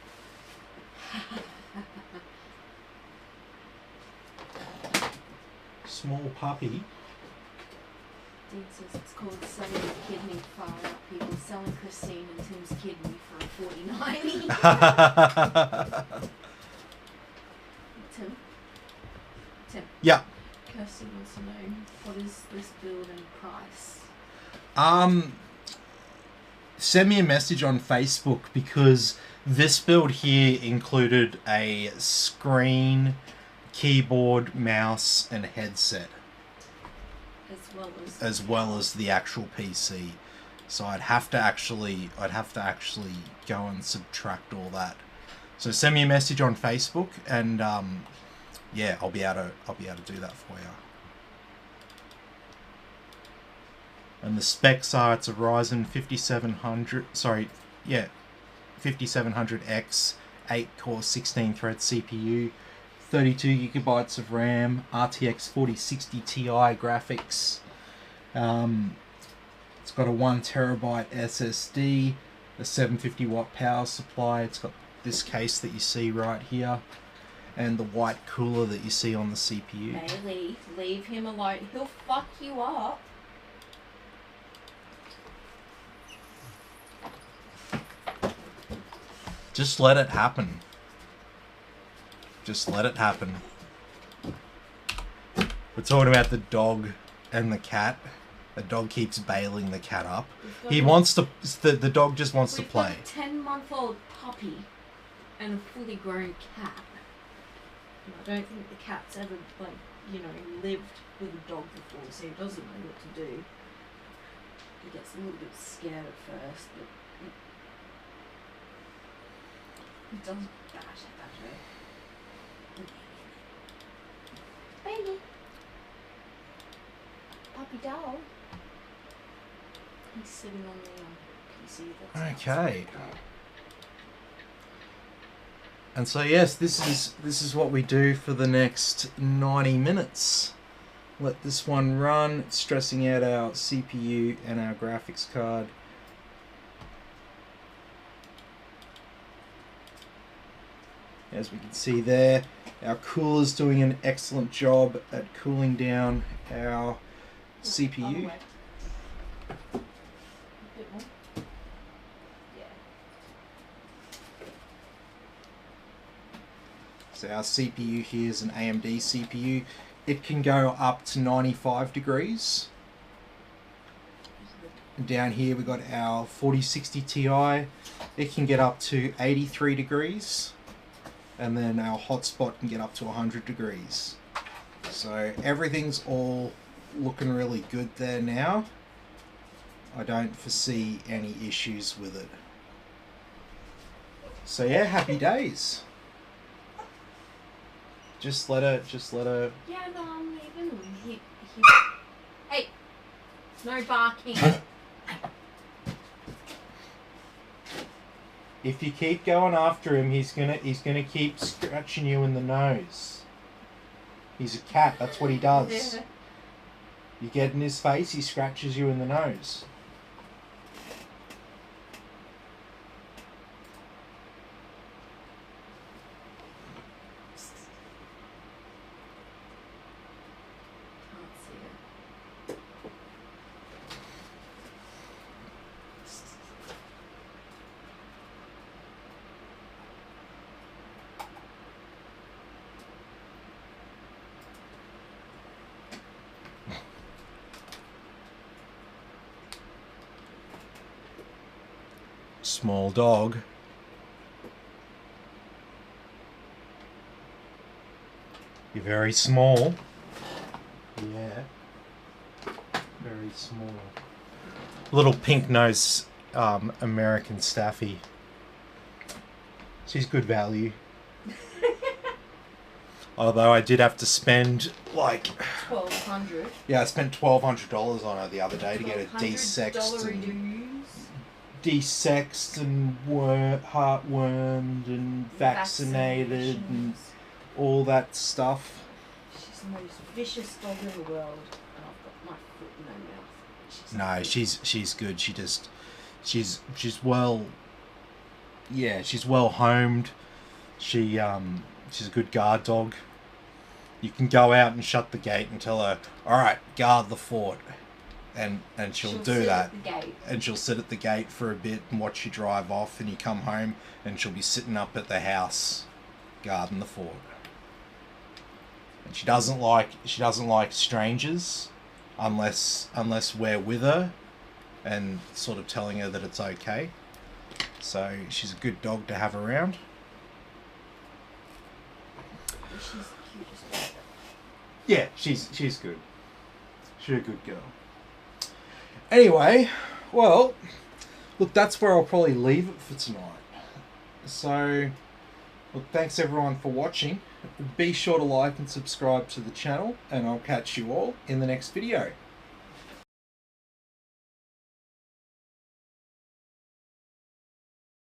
Small puppy. Dean says it's called selling a kidney. Far out people selling Christine and Tim's kidney for $40.90. Tim. Yeah. Kirsty wants to know, what is this build and price? Send me a message on Facebook, because this build here included a screen, keyboard, mouse, and headset, as well as the actual PC. So I'd have to actually go and subtract all that. So send me a message on Facebook, and yeah, I'll be able to do that for you. And the specs are, it's a Ryzen 5700X, 8-core, 16-thread CPU, 32 gigabytes of RAM, RTX 4060 Ti graphics. It's got a 1 terabyte SSD, a 750 watt power supply. It's got this case that you see right here, and the white cooler that you see on the CPU. Bailey, leave him alone. He'll fuck you up. Just let it happen. Just let it happen. We're talking about the dog and the cat. The dog keeps bailing the cat up. He wants to... The dog just wants to play. We've got a 10-month-old puppy and a fully grown cat. And I don't think the cat's ever, lived with a dog before, so he doesn't know what to do. He gets a little bit scared at first, but... He doesn't bash it that way. Baby. Puppy dog. He's sitting on the PC. That's okay. And so yes, this is what we do for the next 90 minutes. Let this one run. It's stressing out our CPU and our graphics card. As we can see there, our cooler's doing an excellent job at cooling down our CPU. A bit more. Yeah. So our CPU here is an AMD CPU. It can go up to 95 degrees. And down here we've got our 4060 Ti. It can get up to 83 degrees. And then our hotspot can get up to 100 degrees. So everything's all looking really good there now. I don't foresee any issues with it. So yeah, happy days. Just let her. Yeah, no, I'm leaving him. Hey, no barking. If you keep going after him, he's gonna keep scratching you in the nose. He's a cat. That's what he does. Yeah. You get in his face, he scratches you in the nose. Small dog. You're very small. Yeah. Very small. Little pink nose American Staffy. She's good value. Although I did have to spend like $1,200. Yeah, I spent $1,200 on her the other day to get her desexed and heartwormed and vaccinated and all that stuff. She's the most vicious dog in the world, and I've got my foot in her mouth. No, she's good. She's well yeah, she's well homed. She's a good guard dog. You can go out and shut the gate and tell her, all right, guard the fort. And she'll do sit that. At the gate. And she'll sit at the gate for a bit and watch you drive off, and you come home and she'll be sitting up at the house guarding the fort. And she doesn't like strangers unless we're with her and sort of telling her that it's okay. So she's a good dog to have around. She's the cutest dog. Yeah, she's good. She's a good girl. Anyway, well, look, that's where I'll probably leave it for tonight. So, look, thanks everyone for watching. Be sure to like and subscribe to the channel, and I'll catch you all in the next video.